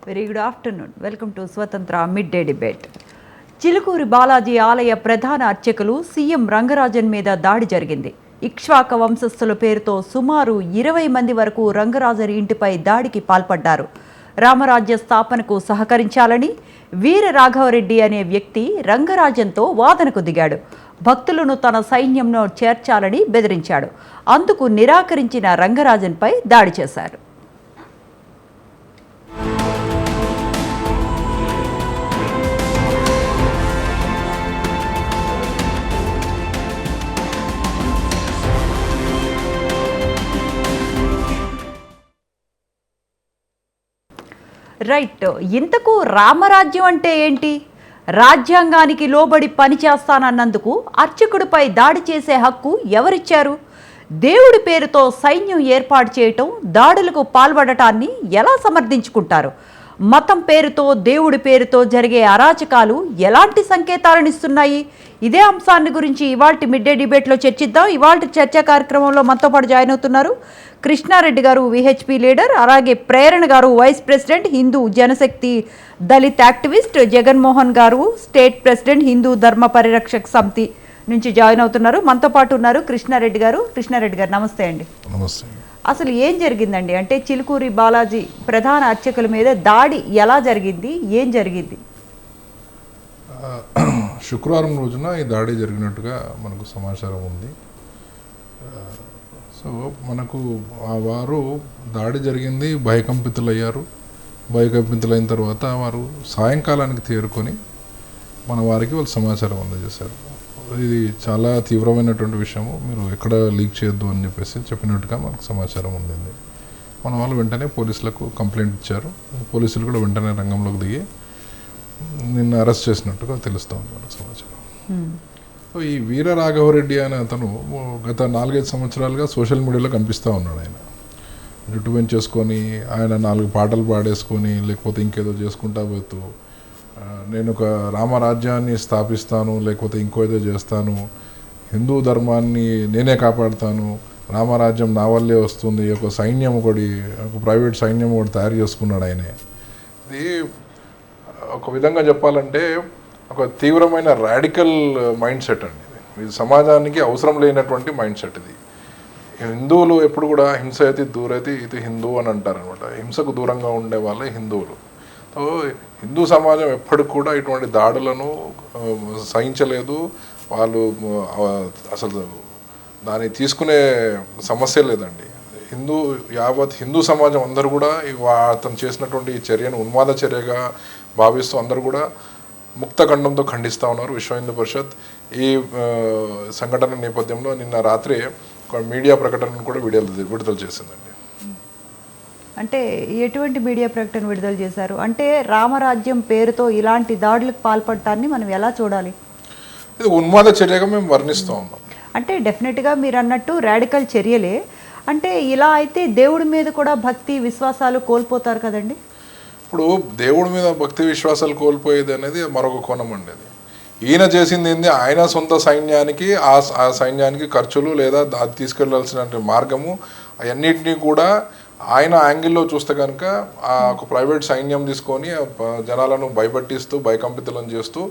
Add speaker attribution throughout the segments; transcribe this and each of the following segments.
Speaker 1: Very good afternoon. Welcome to Swatantra mid day debate. చిలుకూరి బాలాజీ ఆలయ ప్రధాన అర్చకులు సీఎం రంగరాజన్ మీద దాడి జరిగింది. ఇక్ష్వాక వంశస్థుల పేరుతో సుమారు 20 మంది వరకు రంగరాజన్ ఇంటిపై దాడికి పాల్పడ్డారు. రామరాజ్య స్థాపనకు సహకరించాలని వీర రాఘవరెడ్డి అనే వ్యక్తి రంగరాజన్తో వాదనకు దిగాడు. భక్తులను తన సైన్యంలో చేర్చాలని బెదిరించాడు. అందుకు నిరాకరించిన రంగరాజన్పై దాడి చేశారు. రైట్. ఇంతకు రామరాజ్యం అంటే ఏంటి? రాజ్యాంగానికి లోబడి పనిచేస్తానన్నందుకు అర్చకుడిపై దాడి చేసే హక్కు ఎవరిచ్చారు? దేవుడి పేరుతో సైన్యం ఏర్పాటు చేయటం, దాడులకు పాల్పడటాన్ని ఎలా సమర్థించుకుంటారు? మతం పేరుతో, దేవుడి పేరుతో జరిగే అరాచకాలు ఎలాంటి సంకేతాలను ఇస్తున్నాయి? ఇదే అంశాన్ని గురించి ఇవాల్టి మిడ్ డే డిబేట్లో చర్చిద్దాం. ఇవాల్టి చర్చా కార్యక్రమంలో మనతో పాటు జాయిన్ అవుతున్నారు కృష్ణారెడ్డి గారు, విహెచ్పి లీడర్, అలాగే ప్రేరణ గారు, vice president, Hindu Janashakti Dalit activist, Jaganmohan గారు, స్టేట్ ప్రెసిడెంట్, హిందూ ధర్మ పరిరక్షక సమితి నుంచి జాయిన్ అవుతున్నారు. మనతో పాటు ఉన్నారు కృష్ణారెడ్డి గారు. కృష్ణారెడ్డి గారు నమస్తే అండి.
Speaker 2: నమస్తే.
Speaker 1: అసలు ఏం జరిగిందండి? అంటే చిలుకూరి బాలాజీ ప్రధాన అర్చకుల మీద దాడి ఎలా జరిగింది, ఏం జరిగింది?
Speaker 2: శుక్రవారం రోజున ఈ దాడి జరిగినట్టుగా మనకు సమాచారం ఉంది. సో మనకు వారు దాడి జరిగింది, భయకంపితులయ్యారు. భయకంపితులైన తర్వాత వారు సాయంకాలానికి తేరుకొని మన వారికి వాళ్ళు సమాచారం అందజేశారు. ఇది చాలా తీవ్రమైనటువంటి విషయము, మీరు ఎక్కడ లీక్ చేయొద్దు అని చెప్పినట్టుగా మనకు సమాచారం ఉండింది. మన వాళ్ళు వెంటనే పోలీసులకు కంప్లైంట్ ఇచ్చారు. పోలీసులు కూడా వెంటనే రంగంలోకి దిగి నిన్న అరెస్ట్ చేసినట్టుగా తెలుస్తూ ఉంది మనకు సమాచారం. సో ఈ వీర రాఘవరెడ్డి అనే అతను గత 4-5 సంవత్సరాలుగా సోషల్ మీడియాలో కనిపిస్తూ ఉన్నాడు. ఆయన జుట్టు పెంచేసుకొని, ఆయన 4 పాటలు పాడేసుకొని, లేకపోతే ఇంకేదో చేసుకుంటా పోతూ, నేను ఒక రామరాజ్యాన్ని స్థాపిస్తాను, లేకపోతే ఇంకో ఏదో చేస్తాను, హిందూ ధర్మాన్ని నేనే కాపాడుతాను, రామరాజ్యం నా వల్లే వస్తుంది, ఒక సైన్యం ఒకటి, ఒక ప్రైవేట్ సైన్యం ఒకటి తయారు చేసుకున్నాడు ఆయనే. ఇది ఒక విధంగా చెప్పాలంటే ఒక తీవ్రమైన రాడికల్ మైండ్ సెట్ అండి. ఇది సమాజానికి అవసరం లేనటువంటి మైండ్ సెట్ ఇది. హిందువులు ఎప్పుడు కూడా హింస అయితే దూరైతే ఇది హిందూ అని అంటారు అనమాట. హింసకు దూరంగా ఉండే వాళ్ళే హిందువులు. సో హిందూ సమాజం ఎప్పటికి కూడా ఇటువంటి దాడులను సహించలేదు. వాళ్ళు అసలు దాన్ని తీసుకునే సమస్య లేదండి. యావత్ హిందూ సమాజం అందరూ కూడా అతను చేసినటువంటి చర్యను ఉన్మాద చర్యగా భావిస్తూ అందరూ కూడా ముక్త ఖండంతో ఖండిస్తూ ఉన్నారు. విశ్వ హిందూ పరిషత్ ఈ సంఘటన నేపథ్యంలో నిన్న రాత్రి ఒక మీడియా ప్రకటనను కూడా విడుదల చేసిందండి.
Speaker 1: అంటే ఎటువంటి మీడియా ప్రకటన విడుదల చేశారు? అంటే రామరాజ్యం పేరుతో ఇలాంటి దాడులకు పాల్పడటాన్ని మనం ఎలా చూడాలి?
Speaker 2: ఇది ఉన్మాద చర్యగా మేము వర్ణిస్తూ ఉన్నాం.
Speaker 1: అంటే డెఫినెట్గా మీరు అన్నట్టు రాడికల్ చర్యలే. అంటే ఇలా అయితే దేవుడి మీద కూడా భక్తి విశ్వాసాలు కోల్పోతారు కదండి.
Speaker 2: ఇప్పుడు దేవుడి మీద భక్తి విశ్వాసాలు కోల్పోయేది అనేది మరొక కోణం అండి. అది ఈయన చేసింది ఏంది, ఆయన సొంత సైన్యానికి ఆ సైన్యానికి ఖర్చులు లేదా అది తీసుకెళ్లాల్సిన మార్గము అవన్నిటినీ కూడా ఆయన యాంగిల్లో చూస్తే కనుక ఒక ప్రైవేట్ సైన్యం తీసుకొని జనాలను భయపట్టిస్తూ భయకంపితులను చేస్తూ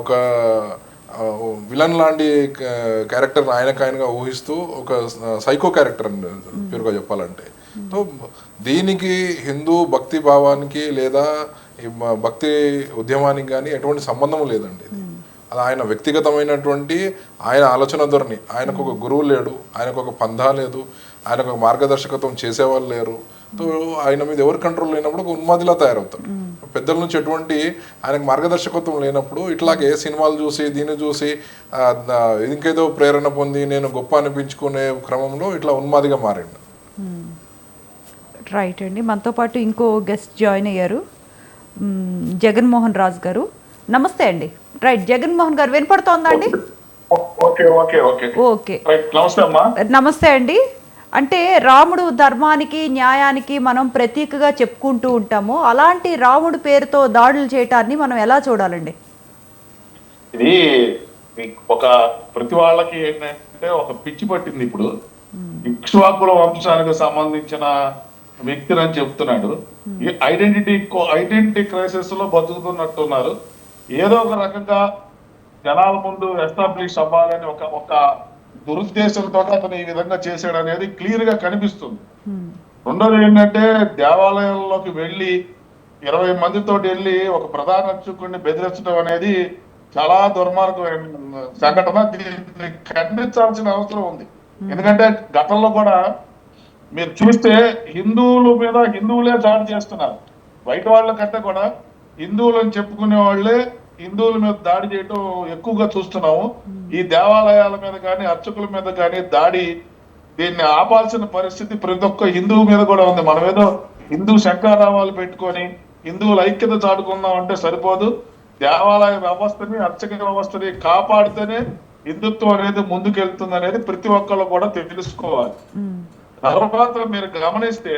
Speaker 2: ఒక విలన్ లాంటి క్యారెక్టర్ ఆయనగా ఊహిస్తూ ఒక సైకో క్యారెక్టర్ అని పేరుగా చెప్పాలంటే. సో దీనికి హిందూ భక్తి భావానికి లేదా భక్తి ఉద్యమానికి కానీ ఎటువంటి సంబంధం లేదండి. అది ఆయన వ్యక్తిగతమైనటువంటి ఆయన ఆలోచన ధోరణి. ఆయనకు ఒక గురువు లేడు, ఆయనకు ఒక పంధా లేదు, ఆయనకు ఒక మార్గదర్శకత్వం చేసేవాళ్ళు లేరు. సో ఆయన మీద ఎవరు కంట్రోల్ లేనప్పుడు ఒక ఉన్మాదిలా తయారవుతారు. పెద్దల నుంచి ఎటువంటి ఆయనకు మార్గదర్శకత్వం లేనప్పుడు ఇట్లాగే సినిమాలు చూసి దీన్ని చూసి ఇంకేదో ప్రేరణ పొంది నేను గొప్ప అనిపించుకునే క్రమంలో ఇట్లా ఉన్మాదిగా మారిండు.
Speaker 1: రైట్ అండి. మనతో పాటు ఇంకో గెస్ట్ జాయిన్ అయ్యారు, జగన్మోహన్ రాజు గారు. నమస్తే అండి. రైట్, జగన్మోహన్ గారు వినపడుతోందా అండి? ఓకే, నమస్తే అండి. అంటే రాముడు ధర్మానికి న్యాయానికి మనం ప్రతీకగా చెప్పుకుంటూ ఉంటాము. అలాంటి రాముడు పేరుతో దాడులు చేయటాన్ని మనం ఎలా చూడాలండి?
Speaker 3: ఇది ఒక ప్రతి వాళ్ళకి ఏంటంటే ఒక పిచ్చి పట్టింది. ఇప్పుడు ఇక్ష్వాకుల వంశానికి సంబంధించిన వ్యక్తిని అని చెప్తున్నాడు. ఈ ఐడెంటిటీ క్రైసిస్ లో బతుకుతున్నట్టున్నారు. ఏదో ఒక రకంగా జనాల ముందు ఎస్టాబ్లిష్ అవ్వాలని ఒక దురుద్దేశంతో అతను ఈ విధంగా చేశాడు అనేది క్లియర్ గా కనిపిస్తుంది. రెండోది ఏంటంటే దేవాలయంలోకి వెళ్ళి 20 మందితో వెళ్ళి ఒక ప్రధాన అర్చకుడిని బెదిరించడం అనేది చాలా దుర్మార్గమైన సంఘటన. దీన్ని ఖండించాల్సిన అవసరం ఉంది. ఎందుకంటే గతంలో కూడా మీరు చూస్తే హిందువుల మీద హిందువులే దాడి చేస్తున్నారు. బయట వాళ్ళ కంటే కూడా హిందువులని చెప్పుకునే వాళ్ళే హిందువుల మీద దాడి చేయడం ఎక్కువగా చూస్తున్నాము. ఈ దేవాలయాల మీద కానీ అర్చకుల మీద కానీ దాడి, దీన్ని ఆపాల్సిన పరిస్థితి ప్రతి ఒక్క హిందువు మీద కూడా ఉంది. మనం ఏదో హిందూ శంఖారావాలు పెట్టుకొని హిందువుల ఐక్యత చాటుకుందాం అంటే సరిపోదు. దేవాలయ వ్యవస్థని అర్చక వ్యవస్థని కాపాడితేనే హిందుత్వం అనేది ముందుకెళ్తుంది అనేది ప్రతి ఒక్కళ్ళు కూడా తెలుసుకోవాలి. తర్వాత మీరు గమనిస్తే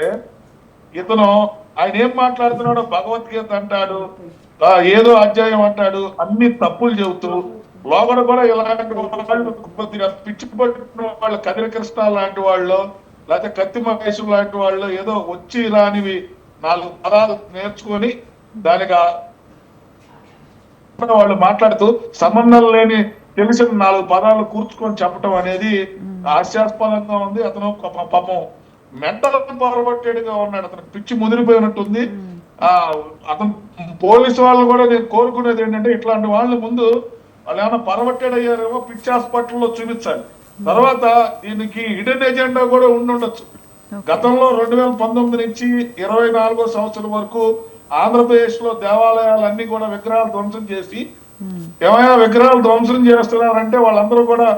Speaker 3: ఇతను ఆయన ఏం మాట్లాడుతున్నాడో భగవద్గీత అంటాడు, ఏదో అధ్యాయం అంటాడు, అన్ని తప్పులు చెబుతూ లోగడ కూడా ఇలాంటి వాళ్ళు కొద్దిగా పిచ్చి పట్టిన వాళ్ళు కదిరి కృష్ణ లాంటి వాళ్ళు లేకపోతే కత్తి మహేశ్వరు లాంటి వాళ్ళు ఏదో వచ్చి రానివి 4 పదాలు నేర్చుకొని దానికి వాళ్ళు మాట్లాడుతూ సంబంధం లేని తెలిసిన 4 పదాలు కూర్చుకొని చెప్పడం అనేది హాస్యాస్పదంగా ఉంది. అతను పాపం మెంటల్ ఫార్వర్టెడ్ గా ఉన్నాడు. అతను పిచ్చి ముదిరిపోయినట్టుంది. అతను పోలీసు వాళ్ళు కూడా నేను కోరుకునేది ఏంటంటే ఇట్లాంటి వాళ్ళ ముందు వాళ్ళు ఏమైనా పర్వర్టెడ్ అయ్యారేమో పిచ్చి హాస్పిటల్లో చూపించాలి. తర్వాత దీనికి హిడెన్ ఎజెండా కూడా ఉండొచ్చు. గతంలో 2019 నుంచి 24వ సంవత్సరం వరకు ఆంధ్రప్రదేశ్ లో దేవాలయాలన్నీ కూడా విగ్రహాలు ధ్వంసం చేసి ఏమైనా విగ్రహాలు ధ్వంసం చేస్తున్నారంటే వాళ్ళందరూ కూడా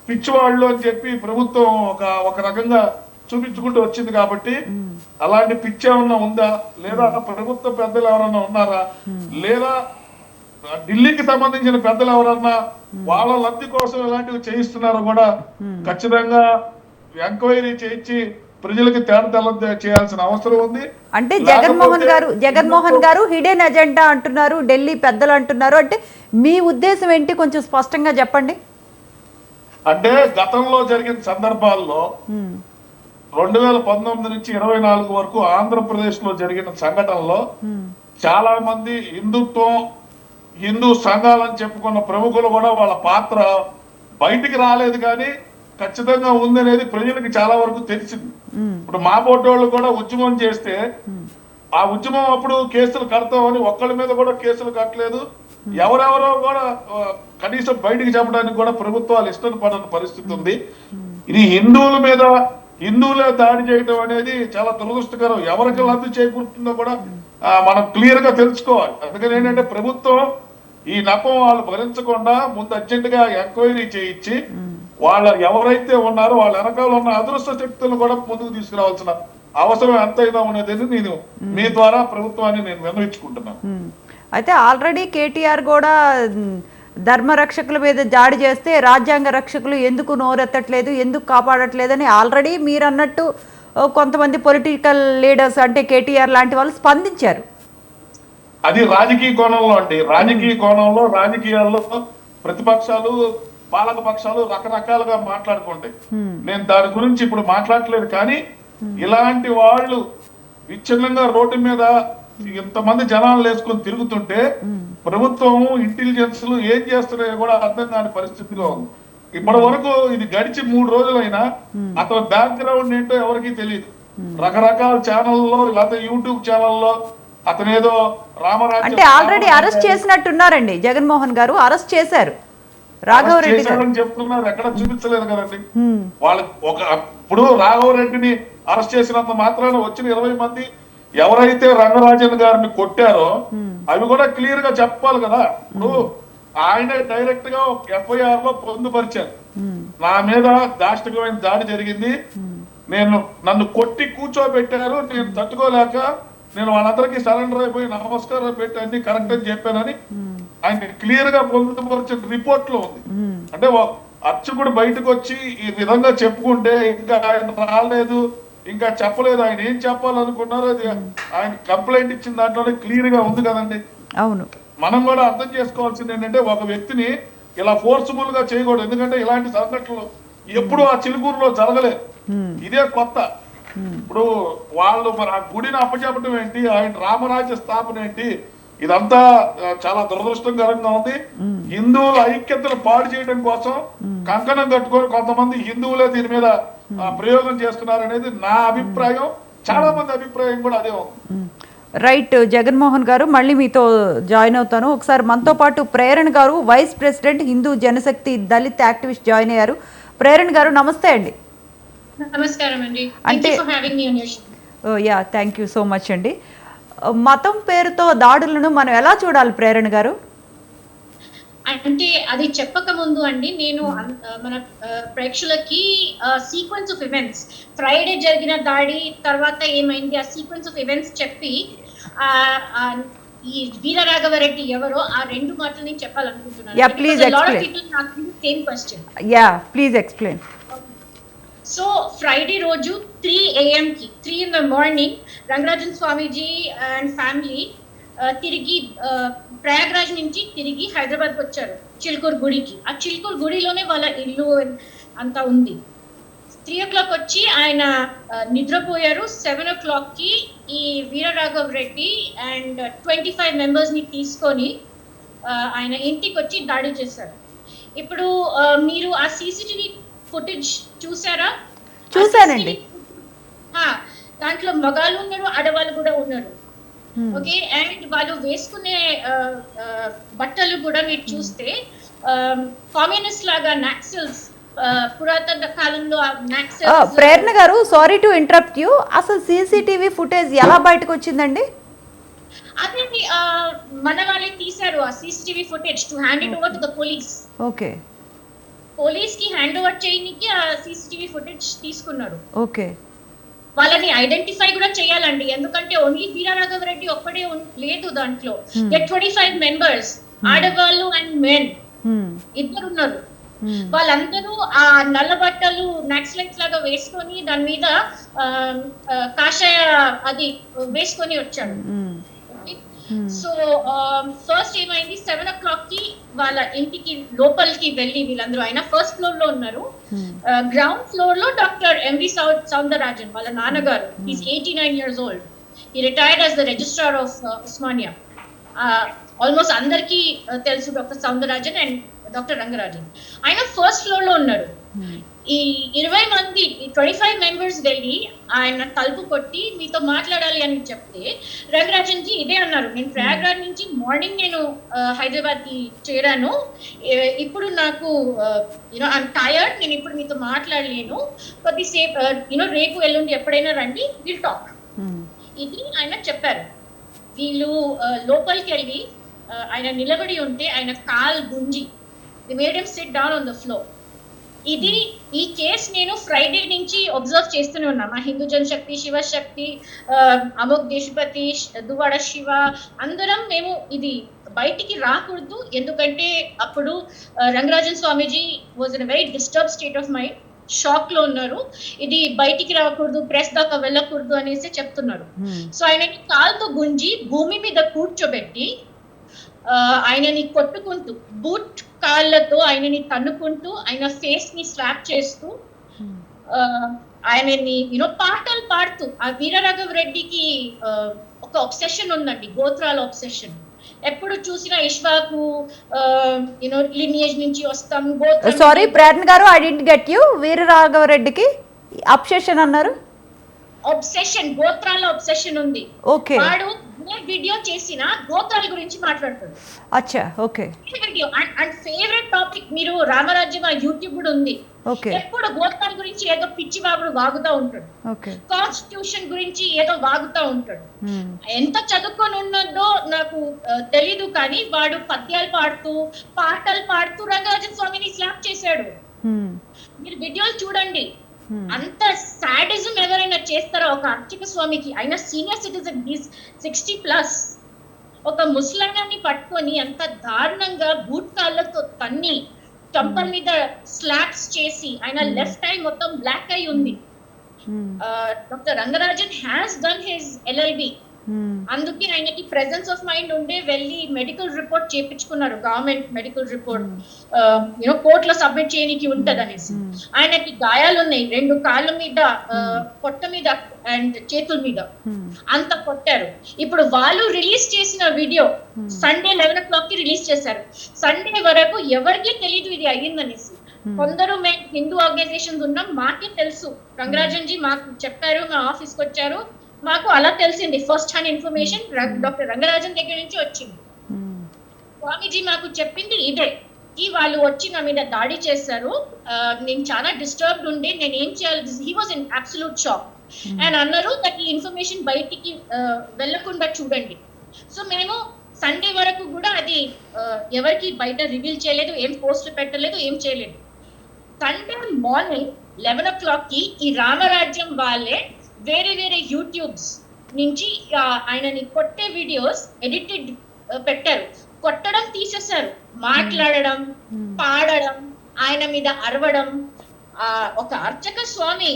Speaker 3: పిచ్చివాళ్ళు అని చెప్పి ప్రభుత్వం ఒక రకంగా చూపించుకుంటూ వచ్చింది. కాబట్టి అలాంటి పిచ్చి ఏమన్నా ఉందా, లేదా ప్రభుత్వ పెద్దలు ఎవరన్నా ఉన్నారా, లేదా ఢిల్లీకి సంబంధించిన పెద్దలు ఎవరన్నా వాళ్ళ లబ్ధి కోసం ఇలాంటివి చేయిస్తున్నారో కూడా ఖచ్చితంగా ఎంక్వైరీ చేయించి ప్రజలకి తేడతెల్లం చేయాల్సిన అవసరం ఉంది.
Speaker 1: అంటే జగన్మోహన్ గారు హిడెన్ ఎజెండా అంటున్నారు, ఢిల్లీ పెద్దలు అంటున్నారు. అంటే మీ ఉద్దేశం ఏంటి, కొంచెం స్పష్టంగా చెప్పండి.
Speaker 3: అంటే గతంలో జరిగిన సందర్భాల్లో 2019 నుంచి 24 వరకు ఆంధ్రప్రదేశ్ లో జరిగిన సంఘటనలో చాలా మంది హిందూ సంఘాలని చెప్పుకున్న ప్రముఖులు కూడా వాళ్ళ పాత్ర బయటికి రాలేదు, కానీ ఖచ్చితంగా ఉందనేది ప్రజలకు చాలా వరకు తెలిసింది. ఇప్పుడు మా పోటోళ్ళు కూడా ఉద్యమం చేస్తే ఆ ఉద్యమం అప్పుడు కేసులు కడతామని ఒక్కళ్ళ మీద కూడా కేసులు కట్టలేదు. ఎవరెవరో కూడా కనీసం బయటికి చెప్పడానికి కూడా ప్రభుత్వాలు ఇష్టపడని పరిస్థితి ఉంది. ఇది హిందువులే దాడి చేయడం అనేది చాలా దురదృష్టకరం. ఎవరికి లబ్ధి చేకూరుతుందో కూడా మనం క్లియర్ గా తెలుసుకోవాలి. అందుకని ఏంటంటే ప్రభుత్వం ఈ నపం వాళ్ళు భరించకుండా ముందు అర్జెంట్ గా ఎంక్వైరీ చేయించి వాళ్ళ ఎవరైతే ఉన్నారో వాళ్ళ వెనకాల ఉన్న అదృష్ట శక్తులను కూడా ముందుకు తీసుకురావాల్సిన అవసరం ఎంతైనా ఉన్నదని నేను మీ ద్వారా ప్రభుత్వాన్ని నేను విన్నవించుకుంటున్నాను.
Speaker 1: అయితే ఆల్రెడీ కేటీఆర్ కూడా ధర్మ రక్షకుల మీద దాడి చేస్తే రాజ్యాంగ రక్షకులు ఎందుకు నోరెత్తట్లేదు, ఎందుకు కాపాడట్లేదని ఆల్రెడీ మీరు అన్నట్టు కొంతమంది పొలిటికల్ లీడర్స్ అంటే కేటీఆర్ లాంటి వాళ్ళు స్పందించారు.
Speaker 3: అది రాజకీయ కోణంలో అండి. రాజకీయాల్లో ప్రతిపక్షాలు పాలక పక్షాలు రకరకాలుగా మాట్లాడుకుంటాయి. నేను దాని గురించి ఇప్పుడు మాట్లాడలేదు. కానీ ఇలాంటి వాళ్ళు విచ్ఛిన్నంగా రోడ్డు మీద ఇంతమంది జనాలు వేసుకొని తిరుగుతుంటే ప్రభుత్వం ఇంటెలిజెన్స్ ఏం చేస్తున్నాయో కూడా అర్థం కాని పరిస్థితిలో ఉంది. ఇప్పటి వరకు ఇది గడిచి 3 రోజులైనా అతని బ్యాక్గ్రౌండ్ ఏంటో ఎవరికి తెలియదు. రకరకాల ఛానల్లో లేకపోతే యూట్యూబ్ ఛానల్లో అతనేదో రామరాజ్యం
Speaker 1: అంటే ఆల్రెడీ అరెస్ట్ చేసినట్టున్నారండి. జగన్మోహన్ గారు అరెస్ట్ చేశారు రాఘవరెడ్డి గారు
Speaker 3: చెప్తున్నారు. ఎక్కడ చూపించలేదు కదండి. వాళ్ళు ఇప్పుడు రాఘవరెడ్డిని అరెస్ట్ చేసినంత మాత్రాన వచ్చిన 20 మంది ఎవరైతే రంగరాజన్ గారిని కొట్టారో అవి కూడా క్లియర్ గా చెప్పాలి కదా. ఇప్పుడు ఆయన డైరెక్ట్ గా FIR లో పొందుపరిచారు, నా మీద దాష్టికమైన దాడి జరిగింది, నన్ను కొట్టి కూర్చోబెట్టారు, నేను తట్టుకోలేక నేను వాళ్ళందరికీ సరెండర్ అయిపోయి నమస్కారం పెట్టి అన్ని కరెక్ట్ అని చెప్పానని ఆయన క్లియర్ గా పొందుపరిచిన రిపోర్ట్ లో ఉంది. అంటే అర్చకుడు బయటకు వచ్చి ఈ విధంగా చెప్పుకుంటే ఇంకా ఆయన రాలేదు, ఇంకా చెప్పలేదు, ఆయన ఏం చెప్పాలనుకున్నారో అది ఆయన కంప్లైంట్ ఇచ్చిన దాంట్లోనే క్లియర్ గా ఉంది కదండి.
Speaker 1: అవును,
Speaker 3: మనం కూడా అర్థం చేసుకోవాల్సింది ఏంటంటే ఒక వ్యక్తిని ఇలా ఫోర్స్ఫుల్ గా చేయకూడదు. ఎందుకంటే ఇలాంటి సంఘటనలు ఎప్పుడు ఆ చిలుకూరులో జరగలేదు, ఇదే కొత్త. ఇప్పుడు వాళ్ళు మరి ఆ గుడిని అప్పచెప్పడం ఏంటి, ఆయన రామరాజ్య స్థాపన ఏంటి, ఇదంతా చాలా దురదృష్టకరంగా ఉంది. హిందువుల ఐక్యతను పాడు చేయడం కోసం కంకణం కట్టుకొని కొంతమంది హిందువులే దీని మీద ప్రయోగం చేస్తున్నారు అనేది నా అభిప్రాయం. చాలా మంది అభిప్రాయం కూడా అదే ఉంది.
Speaker 1: రైట్ జగన్మోహన్ గారు, మళ్ళీ మీతో జాయిన్ అవుతాను. ఒకసారి మనతో పాటు ప్రేరణ గారు, vice president Hindu Janashakti Dalit activist join అయ్యారు. ప్రేరణ గారు నమస్తే అండి.
Speaker 4: నమస్కారం అండి.
Speaker 1: Yeah, thank you so much అండి. మతం పేరుతో దాడులను మనం ఎలా చూడాలి ప్రేరణ గారు?
Speaker 4: అంటే అది చెప్పక ముందు అండి, నేను మన ప్రేక్షకులకి సీక్వెన్స్ ఆఫ్ ఈవెంట్స్, ఫ్రైడే జరిగిన దాడి తర్వాత ఏమైంది ఆ సీక్వెన్స్ ఆఫ్ ఈవెంట్స్ చెప్పి ఈ వీరరాఘవరెడ్డి ఎవరో ఆ రెండు మాటలు నేను చెప్పాలనుకుంటున్నాను.
Speaker 1: Yeah, please explain.
Speaker 4: Same question.
Speaker 1: Yeah, please explain.
Speaker 4: So Friday రోజు 3 AM కి 3 in the morning Rangarajan Swamiji and family తిరిగి ప్రయాగ్రాజ్ నుంచి తిరిగి హైదరాబాద్ వచ్చారు చిల్కూరు గుడికి. ఆ చిల్కూరు గుడిలోనే వాళ్ళ ఇల్లు అంతా ఉంది. 3 o'clock వచ్చి ఆయన నిద్రపోయారు. 7 o'clock కి ఈ వీరరాఘవ్ రెడ్డి అండ్ 25 members ని తీసుకొని ఆయన ఇంటికి వచ్చి దాడి చేశారు. ఇప్పుడు మీరు ఆ CCTV ఫుటేజ్ చూసారా?
Speaker 1: చూసానండి.
Speaker 4: దాంట్లో మగాళ్ళు ఉన్నారు, ఆడవాళ్ళు కూడా ఉన్నారు. ఓకే, అండ్ వాళ్ళు వేసుకునే బట్టలు కూడా మీరు చూస్తే కామ్యూనిస్ట్ లాగా నాక్సల్స్, పురాతన కాలంలో నాక్సల్స్.
Speaker 1: ప్రేరణ గారు, సారీ టు ఇంటరప్ట్ యూ, అసలు CCTV ఫుటేజ్ ఎలా బయటకు వచ్చిందండి?
Speaker 4: అదే మన వాళ్ళే తీశారు ఆ CCTV footage to hand it over to the police.
Speaker 1: Okay,
Speaker 4: police కి హ్యాండ్ ఓవర్ చేయడానికి ఆ CCTV ఫుటేజ్ తీసుకున్నారు.
Speaker 1: ఓకే,
Speaker 4: వాళ్ళని ఐడెంటిఫై కూడా చేయాలండి, ఎందుకంటే ఓన్లీ వీరరాఘవ రెడ్డి ఒక్కడే లేదు దాంట్లో. 25 members, ఆడవాళ్ళు అండ్ మెన్ ఇద్దరు ఉన్నారు. వాళ్ళందరూ ఆ నల్ల బట్టలు నాక్సలైట్స్ లాగా వేసుకొని దాని మీద కాషాయ అది వేసుకొని వచ్చాడు. సో ఫస్ట్ ఏమైంది, 7 o'clock కి వాళ్ళ ఇంటికి లోపలికి వెళ్ళి వీళ్ళందరూ, ఆయన ఫస్ట్ ఫ్లోర్ లో ఉన్నారు. గ్రౌండ్ ఫ్లోర్ లో డాక్టర్ ఎంవి సౌందరరాజన్ వాళ్ళ నాన్నగారు, ఈస్ 89 years old. ఈ retired as the registrar of Osmania. Almost అందరికీ తెలుసు doctor Soundararajan and doctor Rangarajan. ఆయన ఫస్ట్ ఫ్లోర్ లో ఉన్నారు. ఈ 20 మంది 25 members వెళ్ళి ఆయన తలుపు కొట్టి మీతో మాట్లాడాలి అని చెప్తే రంగరాజన్ జీ ఇదే అన్నారు, నేను ప్రయాగ్రాజ్ నుంచి మార్నింగ్ నేను హైదరాబాద్ కి చేరాను, ఇప్పుడు నాకు ఐఎమ్ టైర్డ్, నేను ఇప్పుడు మీతో మాట్లాడలేను, కొద్దిసేపు రేపు ఎల్లుండి ఎప్పుడైనా రండి, విల్ టాక్. ఇది ఆయన చెప్పారు. వీళ్ళు లోపలికి వెళ్ళి ఆయన నిలబడి ఉంటే ఆయన కాల్ గుంజి they made him sit down on the floor. ఈ కేసు నేను ఫ్రైడే నుంచి అబ్జర్వ్ చేస్తూనే ఉన్నా. మా హిందూ జనశక్తి, శివశక్తి, అమోక్ దేశపతి, దువాడ శివ అందరం మేము ఇది బయటికి రాకూడదు, ఎందుకంటే అప్పుడు Rangarajan Swamiji was in very disturb state of mind, shock లో ఉన్నారు. ఇది బయటికి రాకూడదు, ప్రెస్ దాకా వెళ్ళకూడదు అనేసి చెప్తున్నారు. సో ఆయనని కాల్తో గుంజి భూమి మీద కూర్చోబెట్టి ఆయనని కొట్టుకుంటూ బూట్ కాళ్ళతో ఆయనని తన్నుకుంటూ ఆయన ఫేస్ ని స్లాప్ చేస్తూ ఆయనని పాటలు పాడుతూ. ఆ వీరరాఘవ రెడ్డికి ఒక ఒబ్సెషన్ ఉందండి, గోత్రాల ఒబ్సెషన్. ఎప్పుడు చూసినా ఇష్వాకు లినియేజ్ నుంచి వస్తాం.
Speaker 1: సారీ ప్రేరణ గారు, I didn't get you. Veeraraghava రెడ్డికి అబ్సెషన్ అన్నారు?
Speaker 4: ఒబ్సెషన్, గోత్రాల ఒబ్సెషన్ ఉంది.
Speaker 1: ఓకే,
Speaker 4: వాడు వీడియో చేసిన గోత్రాల గురించి మాట్లాడుతాడు.
Speaker 1: అచ్చా, okay.
Speaker 4: Video and favourite topic, మీరు రామరాజ్యం యూట్యూబ్ కూడా ఉంది, ఎప్పుడు గోత్రాల గురించి ఏదో పిచ్చి బాబుడు వాగుతూ ఉంటాడు, కాన్స్టిట్యూషన్ గురించి ఏదో వాగుతూ ఉంటాడు. ఎంత చదువుకొని ఉన్నదో నాకు తెలీదు, కానీ వాడు పద్యాలు పాడుతూ పాటలు పాడుతూ రంగరాజన్ స్వామిని స్లాప్ చేశాడు. మీరు వీడియోలు చూడండి. అంత సాడిజం ఎవరైనా చేస్తారో ఒక అర్చక స్వామికి, అయినా సీనియర్ సిటిజన్, 60+, ఒక ముస్లాన్ని పట్టుకొని అంత దారుణంగా బూట్ కాళ్ళతో తన్ని చంపల మీద స్లాప్స్ చేసి ఆయన లెఫ్ట్ ఐ మొత్తం బ్లాక్ అయి ఉంది. Doctor Rangarajan has done his LLB అందుకే ఆయనకి ప్రెసెన్స్ ఆఫ్ మైండ్ ఉండే వెళ్ళి మెడికల్ రిపోర్ట్ చేపించుకున్నారు, గవర్నమెంట్ మెడికల్ రిపోర్ట్ కోర్టులో సబ్మిట్ చేయడానికి ఉంటది అనేసి. ఆయనకి గాయాలు ఉన్నాయి 2 కాళ్ళ మీద, పొట్ట మీద అండ్ చేతుల మీద అంత కొట్టారు. ఇప్పుడు వాళ్ళు రిలీజ్ చేసిన వీడియో సండే 11 o'clock కి రిలీజ్ చేశారు. సండే వరకు ఎవరికీ తెలియదు ఇది అయ్యిందనేసి. కొందరు మేము హిందూ ఆర్గనైజేషన్స్ ఉన్నాం, మాకే తెలుసు, రంగరాజన్ జీ మాకు చెప్పారు, మా ఆఫీస్కి వచ్చారు, మాకు అలా తెలిసింది. First hand information doctor Rangarajan దగ్గర నుంచి వచ్చింది. స్వామీజీ మాకు చెప్పింది ఇదే, ఈ వాళ్ళు వచ్చి నా మీద దాడి చేశారు, నేను చాలా డిస్టర్బ్డ్ ఉండి నేను ఏం చేయాలి, he was in absolute shock and అన్నారు దట్ ఈ ఇన్ఫర్మేషన్ బయటికి వెళ్ళకుండా చూడండి. సో మేము సండే వరకు కూడా అది ఎవరికి బయట రివీల్ చేయలేదు, ఏం పోస్ట్ పెట్టలేదు, ఏం చేయలేదు. సండే మార్నింగ్ 11 o'clock కి ఈ రామరాజ్యం వాళ్ళే వేరే వేరే యూట్యూబ్స్ నుంచి ఆయనని కొట్టే వీడియోస్ ఎడిటెడ్ పెట్టారు. కొట్టడం తీసేశారు, మాట్లాడడం, పాడడం, ఆయన మీద అరవడం. ఒక అర్చక స్వామి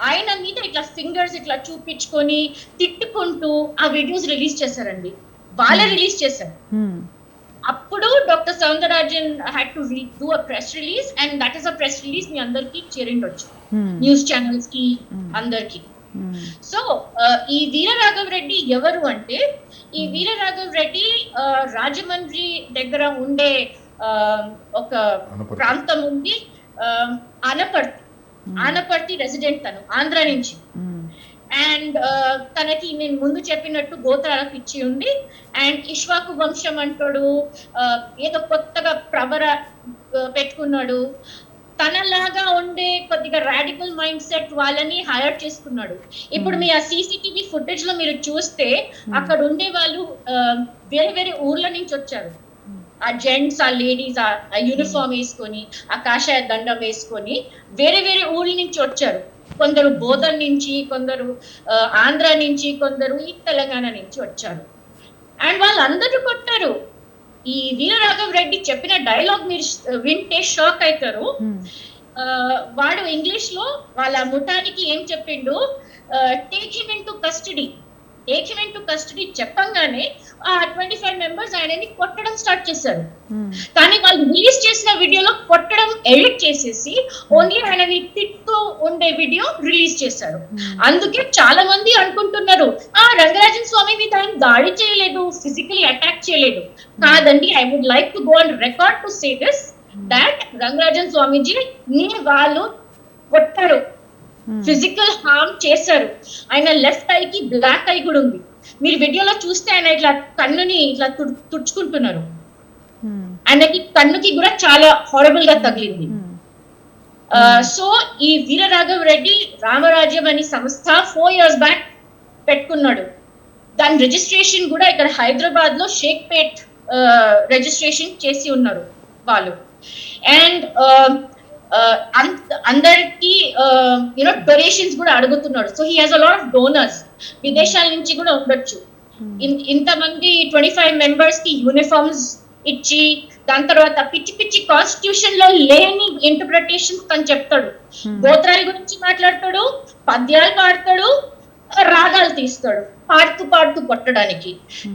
Speaker 4: ఆయన మీద ఇట్లా ఫింగర్స్ ఇట్లా చూపించుకొని తిట్టుకుంటూ ఆ వీడియోస్ రిలీజ్ చేశారండి, వాళ్ళే రిలీజ్ చేశారు. అప్పుడు doctor Soundararajan had to do a press release and that is a press release మీ అందరికి చేరిండొచ్చు, న్యూస్ ఛానల్స్ కి అందరికి. సో ఈ వీర రాఘవ రెడ్డి ఎవరు అంటే, ఈ వీర రాఘవ రెడ్డి రాజమండ్రి దగ్గర ఉండే ఒక ప్రాంతం ఉంది, ఆనపర్తి రెసిడెంట్, తను ఆంధ్ర నుంచి. అండ్ తనకి నేను ముందు చెప్పినట్టు గోత్రాలకు ఇచ్చి ఉంది. అండ్ ఇష్వాకు వంశం అంటాడు, ఏదో కొత్తగా ప్రవర పెట్టుకున్నాడు. తనలాగా ఉండే కొద్దిగా రాడికల్ మైండ్ సెట్ వాళ్ళని హైర్ చేసుకున్నాడు. ఇప్పుడు మీ ఆ CCTV ఫుటేజ్ లో మీరు చూస్తే అక్కడ ఉండే వాళ్ళు వేరే వేరే ఊర్ల నుంచి వచ్చారు. ఆ జెంట్స్, ఆ లేడీస్ ఆ యూనిఫామ్ వేసుకొని, ఆ కాషాయ దండం వేసుకొని వేరే వేరే ఊర్ల నుంచి వచ్చారు. కొందరు బోధన్ నుంచి, కొందరు ఆంధ్ర నుంచి, కొందరు ఈ తెలంగాణ నుంచి వచ్చారు. అండ్ వాళ్ళందరూ కొట్టారు. ఈ వీర రాఘవ రెడ్డి చెప్పిన డైలాగ్ మీరు వింటే షాక్ అవుతారు. వాడు ఇంగ్లీష్ లో వాళ్ళ ముఠానికి ఏం చెప్పిండు, take him in to custody, take him in to custody చెప్పంగానే ఆ 25 members ఆయనని కొట్టడం స్టార్ట్ చేశారు. కానీ వాళ్ళు రిలీజ్ చేసిన వీడియోలో కొట్టడం ఎడిట్ చేసేసి ఓన్లీ ఆయనని తిట్టు ఉండే వీడియో రిలీజ్ చేశారు. అందుకే చాలా మంది అనుకుంటున్నారు రంగరాజన్ స్వామి మీద ఆయన దాడి చేయలేదు, ఫిజికలీ అటాక్ చేయలేదు. కాదండి, I would like to go and record to say this that Rangarajan Swamiji ని వాళ్ళు కొట్టారు, ఫిజికల్ హార్మ్ చేశారు. ఆయన లెఫ్ట్ ఐకి బ్లాక్ ఐ కూడా ఉంది. మీరు వీడియోలో చూస్తే ఆయన ఇట్లా కన్నుని ఇట్లా తుడుచుకుంటున్నారు. ఆయనకి కన్నుకి కూడా చాలా హారబుల్ గా తగిలింది. సో ఈ వీర రాఘవ రెడ్డి రామరాజ్యం అనే సంస్థ 4 years బ్యాక్ పెట్టుకున్నాడు. దాని రిజిస్ట్రేషన్ కూడా ఇక్కడ హైదరాబాద్ లో షేక్పేట్ రిజిస్ట్రేషన్ చేసి ఉన్నారు వాళ్ళు. అండ్ అందరికి డొనేషన్స్ కూడా అడుగుతున్నాడు. So he has a lot of donors, విదేశాల నుంచి కూడా ఉండొచ్చు. ఇంతమంది 25 members కి యూనిఫామ్స్ ఇచ్చి, దాని తర్వాత పిచ్చి పిచ్చి కాన్స్టిట్యూషన్ లో లేని ఇంటర్ప్రిటేషన్స్ అని చెప్తాడు. గోత్రాల గురించి మాట్లాడతాడు, పద్యాలు పాడతాడు, రాగాలు తీస్తాడు, పాడుతూ కొట్టడానికి.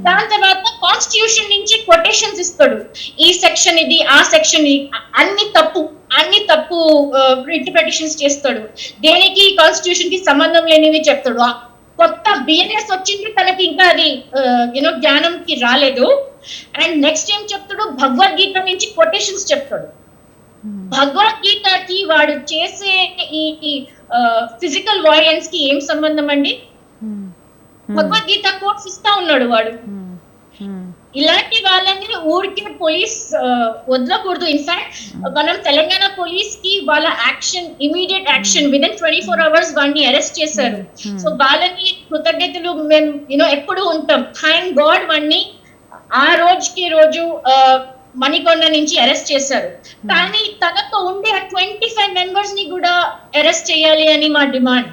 Speaker 4: దాని తర్వాత కాన్స్టిట్యూషన్ నుంచి కొటేషన్స్ ఇస్తాడు. ఈ సెక్షన్ ఇది, ఆ సెక్షన్ అన్ని తప్పు ఇంటర్ప్రిటేషన్స్ చేస్తాడు. దేనికి కాన్స్టిట్యూషన్ కి సంబంధం లేనివి చెప్తాడు. కొత్త బిఎన్ఎస్ వచ్చింది తనకి, ఇంకా అది జ్ఞానంకి రాలేదు. అండ్ నెక్స్ట్ ఏం చెప్తాడు, భగవద్గీత నుంచి కొటేషన్స్ చెప్తాడు. భగవద్గీతకి వాడు చేసే ఈ ఫిజికల్ వాయలెన్స్ కి ఏం సంబంధం అండి? భగవద్గీత కోర్స్ ఇస్తా ఉన్నాడు వాడు. ఇలాంటి వాళ్ళని ఊరికి పోలీస్ వదలకూడదు. ఇన్ఫాక్ట్ మనం తెలంగాణ పోలీస్ కి వాళ్ళ action, immediate action, within 24 hours వాడిని అరెస్ట్ చేశారు. సో వాళ్ళని కృతజ్ఞతలు మేము ఎప్పుడు ఉంటాం. థ్యాంక్ గాడ్ వాడిని ఆ రోజుకి రోజు మణికొండ నుంచి అరెస్ట్ చేశారు. కానీ తనతో ఉండే 25 members ని కూడా అరెస్ట్ చేయాలి అని మా demand.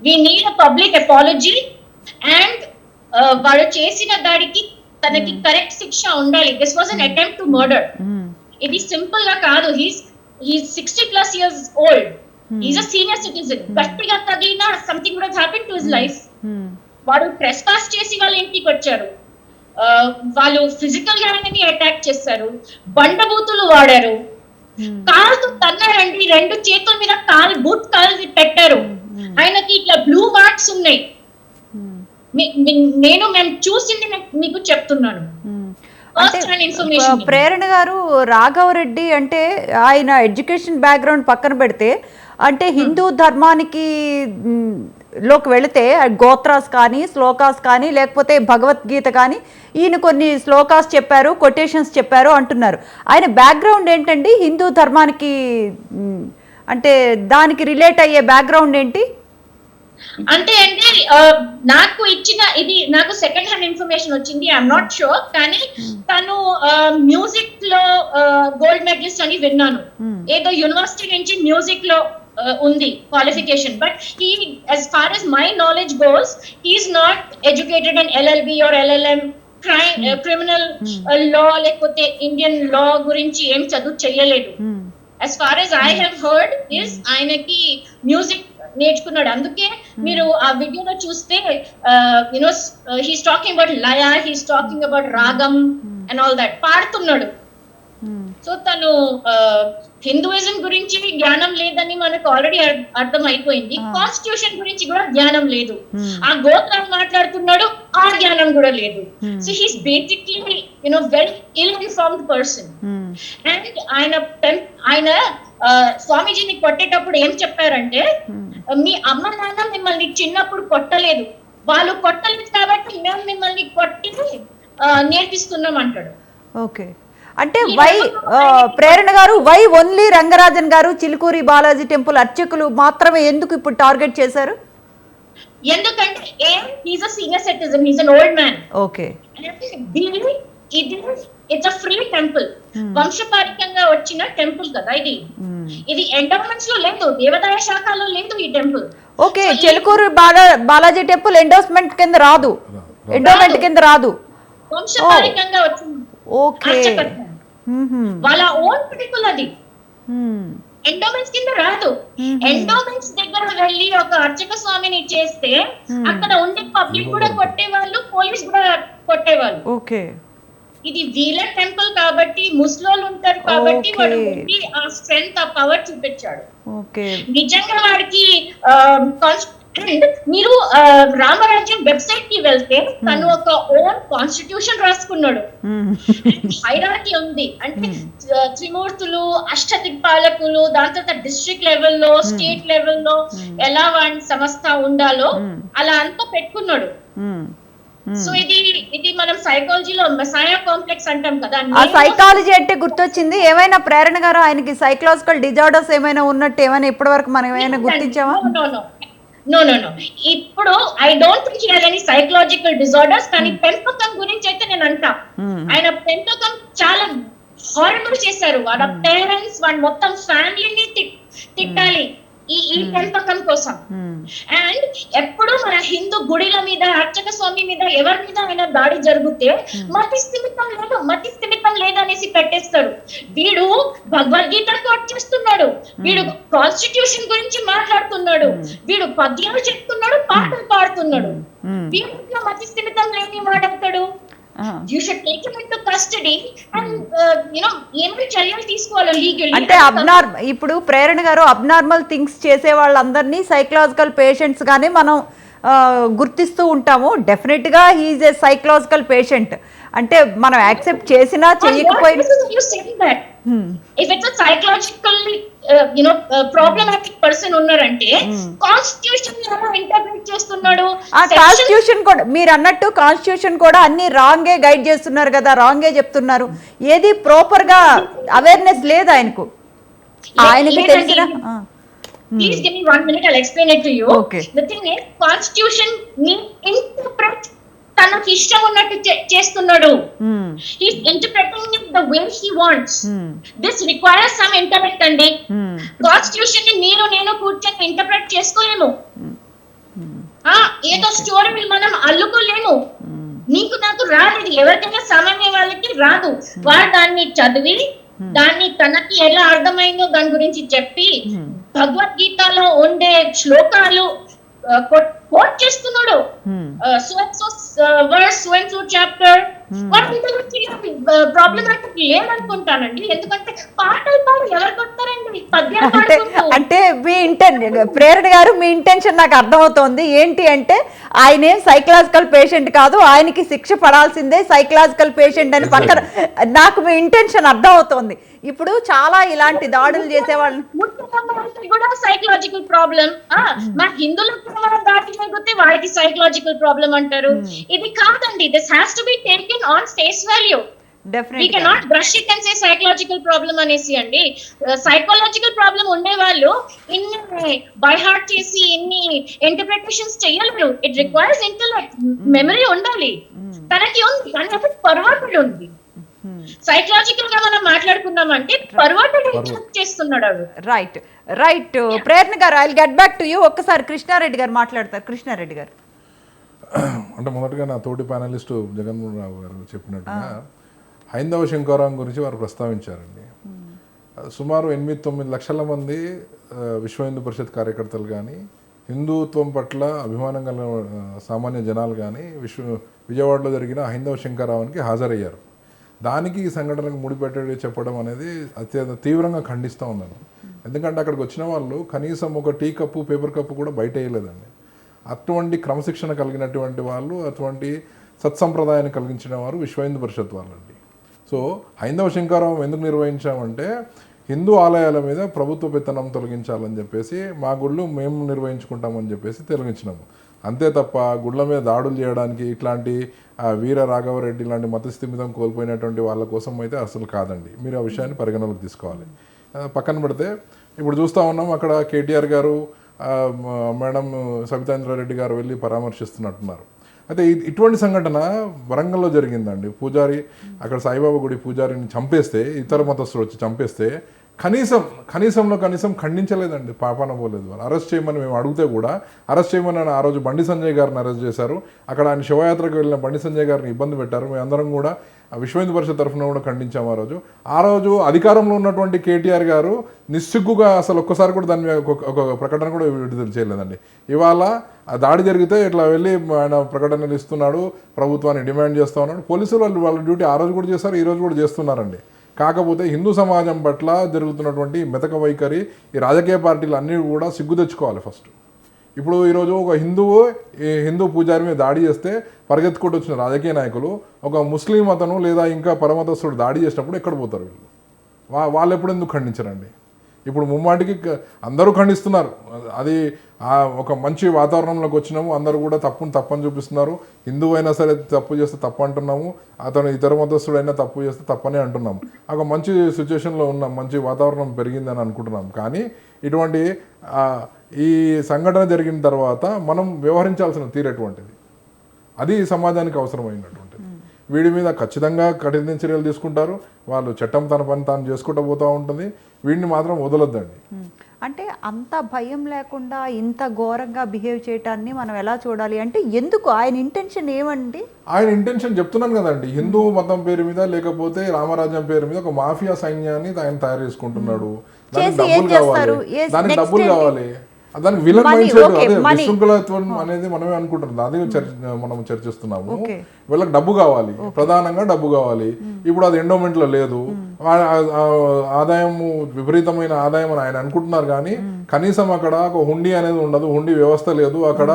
Speaker 4: We need a public apology and వాడు చేసిన దాడికి తనకి కరెక్ట్ శిక్ష ఉండాలి. This was an attempt to murder. ఇది సింపుల్ గా కాదు. He's 60+ years old. He's a senior citizen. గట్టిగా తగిలినా something would have happen to his life. వాడు ట్రెస్పాస్ చేసి వాళ్ళ ఇంటికి వచ్చారు. వాళ్ళు ఫిజికల్ గా ఆయనని అటాక్ చేశారు, బండబూతులు వాడారు, కాలుతో తన్నారండి, 2 చేతుల మీద బూట్ కాలు పెట్టారు. ఆయనకి ఇట్లా బ్లూ మార్క్స్ ఉన్నాయి. మేము చూసింది మీకు చెప్తున్నాను.
Speaker 1: ప్రేరణ గారు, రాఘవరెడ్డి అంటే ఆయన ఎడ్యుకేషన్ బ్యాక్గ్రౌండ్ పక్కన పెడితే, అంటే హిందూ ధర్మానికి లోకి వెళితే గోత్రాస్ కానీ శ్లోకాస్ కానీ లేకపోతే భగవద్గీత కానీ ఈయన కొన్ని శ్లోకాస్ చెప్పారు, కొటేషన్స్ చెప్పారు అంటున్నారు. ఆయన బ్యాక్గ్రౌండ్ ఏంటండి? హిందూ ధర్మానికి అంటే దానికి రిలేట్ అయ్యే బ్యాక్గ్రౌండ్ ఏంటి?
Speaker 4: అంటే నాకు ఇచ్చిన ఇది నాకు సెకండ్ హ్యాండ్ ఇన్ఫర్మేషన్ వచ్చింది, ఐఎమ్ నాట్ షూర్. కానీ తను మ్యూజిక్ లో గోల్డ్ మెడలిస్ట్ అని విన్నాను. ఏదో యూనివర్సిటీ నుంచి మ్యూజిక్ లో ఉంది qualification. But he, as far as my knowledge goes, he is not educated in LLB or LLM, criminal లా లేకపోతే ఇండియన్ లా గురించి ఏం చదువు చెయ్యలేదు. as far as I have heard is ఆయనకి మ్యూజిక్ నేర్చుకున్నాడు. అందుకే మీరు ఆ వీడియోలో చూస్తే he's talking about Laya, he's talking about రాగం అండ్ ఆల్ దట్ పాడుతున్నాడు. సో తను హిందూయిజం గురించి జ్ఞానం లేదని మనకు ఆల్రెడీ అర్థం అయిపోయింది. కాన్స్టిట్యూషన్ గురించి కూడా జ్ఞానం లేదు. ఆ గోత్రాలు మాట్లాడుతున్నాడు, ఆ జ్ఞానం కూడా లేదు. So he's basically very ill informed person. And ఆయన స్వామీజీని కొట్టేటప్పుడు ఏం చెప్పారంటే, మీ అమ్మ నాన్న మిమ్మల్ని చిన్నప్పుడు కొట్టలేదు, వాళ్ళు కొట్టలేదు కాబట్టి మేము మిమ్మల్ని కొట్టి నేర్పిస్తున్నాం అంటాడు.
Speaker 1: ఓకే, అంటే వై ప్రేరణ గారు, వై ఓన్లీ రంగరాజన్ గారు చిలుకూరి బాలాజీ టెంపుల్ అర్చకులు మాత్రమే ఎందుకు ఇప్పుడు టార్గెట్ చేశారు?
Speaker 4: ఎందుకంటే he's a senior citizen, he's an old man.
Speaker 1: Okay,
Speaker 4: it's a free temple, వంశపారికంగా వచ్చిన టెంపుల్ కదా ఇది. ఇది ఎండోమెంట్స్ లో లేదు, దేవాదాయ శాఖలో లేదు ఈ temple.
Speaker 1: Okay, Chilkur Balaji temple endowment కింద రాదు, ఎండోమెంట్ కింద రాదు,
Speaker 4: వంశపారికంగా వచ్చింది.
Speaker 1: ఓకే,
Speaker 4: వాళ్ళ ఓన్ టెంపుల్ అది, ఎండోమెంట్స్ కింద రాదు. ఎండోమెంట్స్ దగ్గర వెళ్ళి ఒక అర్చక స్వామిని చేస్తే అక్కడ ఉండే పబ్లిక్ కూడా కొట్టేవాళ్ళు, పోలీస్ కూడా కొట్టేవాళ్ళు.
Speaker 1: ఓకే,
Speaker 4: ఇది వీళ్ళ టెంపుల్ కాబట్టి ముస్లింలు ఉంటారు కాబట్టి వాడు ఆ స్ట్రెంగ్త్, ఆ పవర్ చూపించాడు. నిజంగా వాడికి మీరు రామరాజ్యం వెబ్సైట్ కి వెళ్తే తను ఒక ఓన్ కాన్స్టిట్యూషన్ రాసుకున్నాడు. హైరార్కీ ఉంది, అంటే త్రిమూర్తులు, అష్టదిక్పాలకులు, దాని తర్వాత డిస్ట్రిక్ట్ లెవెల్లో, స్టేట్ లెవెల్లో ఎలా వాడి సంస్థ ఉండాలో అలా అంతా పెట్టుకున్నాడు. సో ఇది మనం సైకాలజీలో మెసాయా కాంప్లెక్స్ అంటాం కదా.
Speaker 1: ఆ సైకాలజీ అంటే గుర్తొచ్చింది, ఏమైనా ప్రేరణ గారు ఆయనకి సైకలాజికల్ డిజార్డర్స్ ఏమైనా ఉన్నట్టు ఏమైనా ఇప్పటి వరకు మనం ఏమైనా గుర్తించామా?
Speaker 4: నో ఇప్పుడు I don't think he has any psychological disorders. కానీ పెంపకం గురించి అయితే నేను అంటా, ఆయన పెంపకం చాలా హారబుల్ చేశారు. వాళ్ళ పేరెంట్స్, వాళ్ళ మొత్తం ఫ్యామిలీని తిట్టాలి ఈ పెంపకం కోసం. అండ్ ఎప్పుడు మన హిందూ గుడిల మీద, అర్చక స్వామి మీద, ఎవరి మీద అయినా దాడి జరిగితే మతి స్థిమితం లేదనేసి పెట్టేస్తారు. వీడు భగవద్గీత కోట్ చేస్తున్నాడు, వీడు కాన్స్టిట్యూషన్ గురించి మాట్లాడుతున్నాడు, వీడు పద్యాలు చెప్తున్నాడు, పాటలు పాడుతున్నాడు. వీడిలో మతి స్థిమితం లేని వాడవుతాడు. You should take him into custody and ఏమైనా చర్యలు తీసుకోవాలి లీగల్లీ.
Speaker 1: అంటే ఇప్పుడు ప్రేరణ గారు అబ్నార్మల్ థింగ్స్ చేసే వాళ్ళందరినీ సైకలాజికల్ పేషెంట్స్ గానే మనం గుర్తిస్తూ ఉంటాము. డెఫినెట్ గా he is a psychological patient. అంటే మనం యాక్సెప్ట్ చేసినా చేయకపోయినా,
Speaker 4: if it's a psychological problematic person ఉన్నారంటే కాన్స్టిట్యూషన్ ఎలా ఇంటర్ప్రిట్ చేస్తున్నాడు?
Speaker 1: ఆ కాన్స్టిట్యూషన్ కూడా మీరు అన్నట్టు కాన్స్టిట్యూషన్ కూడా అన్ని రాంగే గైడ్ చేస్తున్నారు కదా, రాంగే చెప్తున్నారు. ఏది ప్రాపర్ గా అవేర్నెస్ లేదు ఆయనకు. ఆయనకి తెలిసిన
Speaker 4: Please give me 1 minute, I'll explain it to you.
Speaker 1: Okay.
Speaker 4: The thing is, constitution ni interpret తనకి ఇష్టం ఉన్నట్టు చేస్తున్నాడు. He's interpreting it the way he wants. This requires some intellect అండి. కాన్స్టిట్యూషన్ ని మీరు నేను కూర్చొని ఇంటర్ప్రెట్ చేసుకోలేము. ఏదో స్టోరీ మనం అల్లుకోలేము. నీకు నాకు రాదు, ఎవరికైనా సామాన్య వాళ్ళకి రాదు. వాడు దాన్ని చదివి దాన్ని తనకి ఎలా అర్థమైందో దాని గురించి చెప్పి భగవద్గీతలో ఉండే శ్లోకాలు కోట్ చేస్తున్నాడు. so and so verse, so and so chapter. వాటి ప్రాబ్లమాటిక్ లేదనుకుంటానండి. ఎందుకంటే పాటలు పాడు ఎవరు కొడతారండి పద్యాలు
Speaker 1: అంటే
Speaker 4: పాడుకుంటూ.
Speaker 1: అంటే మీ ప్రేరణ గారు మీ ఇంటెన్షన్ నాకు అర్థమవుతోంది. ఏంటి అంటే ఆయన ఏం సైకలాజికల్ పేషెంట్ కాదు, ఆయనకి శిక్ష పడాల్సిందే సైకలాజికల్ పేషెంట్ అని పక్కన నాకు మీ ఇంటెన్షన్ అర్థమవుతోంది. ఇప్పుడు చాలా ఇలాంటి దాడులు చేసే వాళ్ళని
Speaker 4: కూడా సైకలాజికల్ ప్రాబ్లం. మా హిందువులకు దాటి జరిగితే వాడికి సైకలాజికల్ ప్రాబ్లం అంటారు. ఇది కాదండి. This has to be taken on face value. We cannot brush it and say psychological problem అనేసి అండి. సైకలాజికల్ ప్రాబ్లం ఉండే వాళ్ళు ఇన్ని బై హార్ట్ చేసి ఇన్ని ఇంటర్ప్రిటేషన్స్ చేయలేరు. ఇట్ రిక్వైర్స్ ఇంటెలెక్ట్, మెమరీ ఉండాలి. తనకి ఉంది కానీ అప్పుడు పర్వాటెడ్ ఉంది. సైకలాజికల్ గా మనం మాట్లాడుకున్నామంటే పర్వాటెడ్ చేస్తున్నాడు అవి.
Speaker 1: రైట్ రైట్ ప్రేరణ గారు, I will get back to you. ఒక్కసారి కృష్ణారెడ్డి గారు మాట్లాడతారు. కృష్ణారెడ్డి గారు,
Speaker 2: అంటే మొదటగా నా తోటి ప్యానలిస్టు జగన్మోహన్ రావు గారు చెప్పినట్టుగా హైందవ శంకరాం గురించి వారు ప్రస్తావించారండి. సుమారు 8-9 లక్షల మంది విశ్వ హిందూ పరిషత్ కార్యకర్తలు కానీ, హిందుత్వం పట్ల అభిమానం గల సామాన్య జనాలు కానీ విజయవాడలో జరిగిన హైందవ శంకరావానికి హాజరయ్యారు. దానికి ఈ సంఘటనకు ముడిపెట్టడి చెప్పడం అనేది అత్యంత తీవ్రంగా ఖండిస్తూ ఉన్నాను. ఎందుకంటే అక్కడికి వచ్చిన వాళ్ళు కనీసం ఒక టీ కప్పు, పేపర్ కప్పు కూడా బయట వేయలేదండి. అటువంటి క్రమశిక్షణ కలిగినటువంటి వాళ్ళు, అటువంటి సత్సంప్రదాయాన్ని కలిగించిన వారు విశ్వ హిందూ పరిషత్ వాళ్ళండి. సో హైందవ శంకరావం ఎందుకు నిర్వహించామంటే హిందూ ఆలయాల మీద ప్రభుత్వ పెత్తనం తొలగించాలని చెప్పేసి మా గుళ్ళు మేము నిర్వహించుకుంటామని చెప్పేసి తొలగించినాము. అంతే తప్ప గుళ్ళ మీద దాడులు చేయడానికి ఇట్లాంటి వీర రాఘవరెడ్డి లాంటి మతస్థిమితం కోల్పోయినటువంటి వాళ్ళ కోసం అయితే అసలు కాదండి. మీరు ఆ విషయాన్ని పరిగణలోకి తీసుకోవాలి. పక్కన పెడితే ఇప్పుడు చూస్తూ ఉన్నాం, అక్కడ కేటీఆర్ గారు, మేడం సబితాంద్రారెడ్డి గారు వెళ్ళి పరామర్శిస్తున్నట్టున్నారు. అయితే ఇటువంటి సంఘటన వరంగల్లో జరిగిందండి. పూజారి అక్కడ సాయిబాబా గుడి పూజారిని చంపేస్తే, ఇతర మతస్థులు వచ్చి చంపేస్తే కనీసంలో కనీసం ఖండించలేదండి, పాపాన పోలేదు. వాళ్ళు అరెస్ట్ చేయమని మేము అడిగితే కూడా అరెస్ట్ చేయమని ఆ రోజు బండి సంజయ్ గారిని అరెస్ట్ చేశారు. అక్కడ ఆయన శివయాత్రకు వెళ్ళిన బండి సంజయ్ గారిని ఇబ్బంది పెట్టారు. మేమందరం కూడా విశ్వ హిందూ పరిషత్ తరఫున కూడా ఖండించాము. ఆ రోజు అధికారంలో ఉన్నటువంటి కేటీఆర్ గారు నిస్సిగ్గుగా అసలు ఒక్కసారి కూడా దాని మీద ఒక ప్రకటన కూడా విడుదల చేయలేదండి. ఇవాళ ఆ దాడి జరిగితే ఇట్లా వెళ్ళి ఆయన ప్రకటనలు ఇస్తున్నాడు, ప్రభుత్వాన్ని డిమాండ్ చేస్తూ ఉన్నాడు. పోలీసులు వాళ్ళ డ్యూటీ ఆ రోజు కూడా చేస్తారు, ఈ రోజు కూడా చేస్తున్నారండి. కాకపోతే హిందూ సమాజం పట్ల జరుగుతున్నటువంటి మెతక వైఖరి ఈ రాజకీయ పార్టీలు అన్నీ కూడా సిగ్గు తెచ్చుకోవాలి ఫస్ట్. ఇప్పుడు ఈరోజు ఒక హిందూ పూజారి మీద దాడి చేస్తే పరిగెత్తుకుంటూ వచ్చిన రాజకీయ నాయకులు ఒక ముస్లిం అతను లేదా ఇంకా పరమతస్తుడు దాడి చేసినప్పుడు ఎక్కడ పోతారు వీళ్ళు? వాళ్ళు ఎప్పుడు ఎందుకు ఖండించరండి? ఇప్పుడు ముమ్మాటికి అందరూ ఖండిస్తున్నారు. అది ఒక మంచి వాతావరణంలోకి వచ్చినాము, అందరూ కూడా తప్పని చూపిస్తున్నారు. హిందువు అయినా సరే తప్పు చేస్తే తప్పు అంటున్నాము, అతను ఇతర మతస్థుడైనా తప్పు చేస్తే తప్పనే అంటున్నాము. ఒక మంచి సిచ్యువేషన్లో ఉన్నాం, మంచి వాతావరణం పెరిగిందని అనుకుంటున్నాం. కానీ ఇటువంటి ఈ సంఘటన జరిగిన తర్వాత మనం వ్యవహరించాల్సిన తీరేటువంటిది, అది సమాజానికి అవసరమైనటువంటిది. వీడి మీద ఖచ్చితంగా కఠిన చర్యలు తీసుకుంటారు. వాళ్ళు చట్టం తన పని తాను చేసుకుంటూ పోతూ ఉంటుంది. వీడిని మాత్రం వదలొద్దండి.
Speaker 1: అంటే అంత భయం లేకుండా ఇంత ఘోరంగా బిహేవ్ చేయటాన్ని మనం ఎలా చూడాలి అంటే ఎందుకు ఆయన ఇంటెన్షన్ ఏమండి?
Speaker 2: ఆయన ఇంటెన్షన్ చెప్తున్నాను కదండి, హిందూ మతం పేరు మీద లేకపోతే రామరాజ్యం పేరు మీద ఒక మాఫియా సైన్యాన్ని ఆయన తయారు చేసుకుంటున్నాము. దానికి డబ్బులు కావాలి, దానికి విలన్ మైండ్ సెట్, అదే విశృంఖలత్వం అనేది మనమే అనుకుంటున్నాం, అదే మనం చర్చిస్తున్నాము. వీళ్ళకి డబ్బు కావాలి, ప్రధానంగా డబ్బు కావాలి. ఇప్పుడు అది ఎండోమెంట్లో లేదు, ఆదాయం విపరీతమైన ఆదాయం అని ఆయన అనుకుంటున్నారు. కానీ కనీసం అక్కడ ఒక హుండీ అనేది ఉండదు, హుండీ వ్యవస్థ లేదు, అక్కడ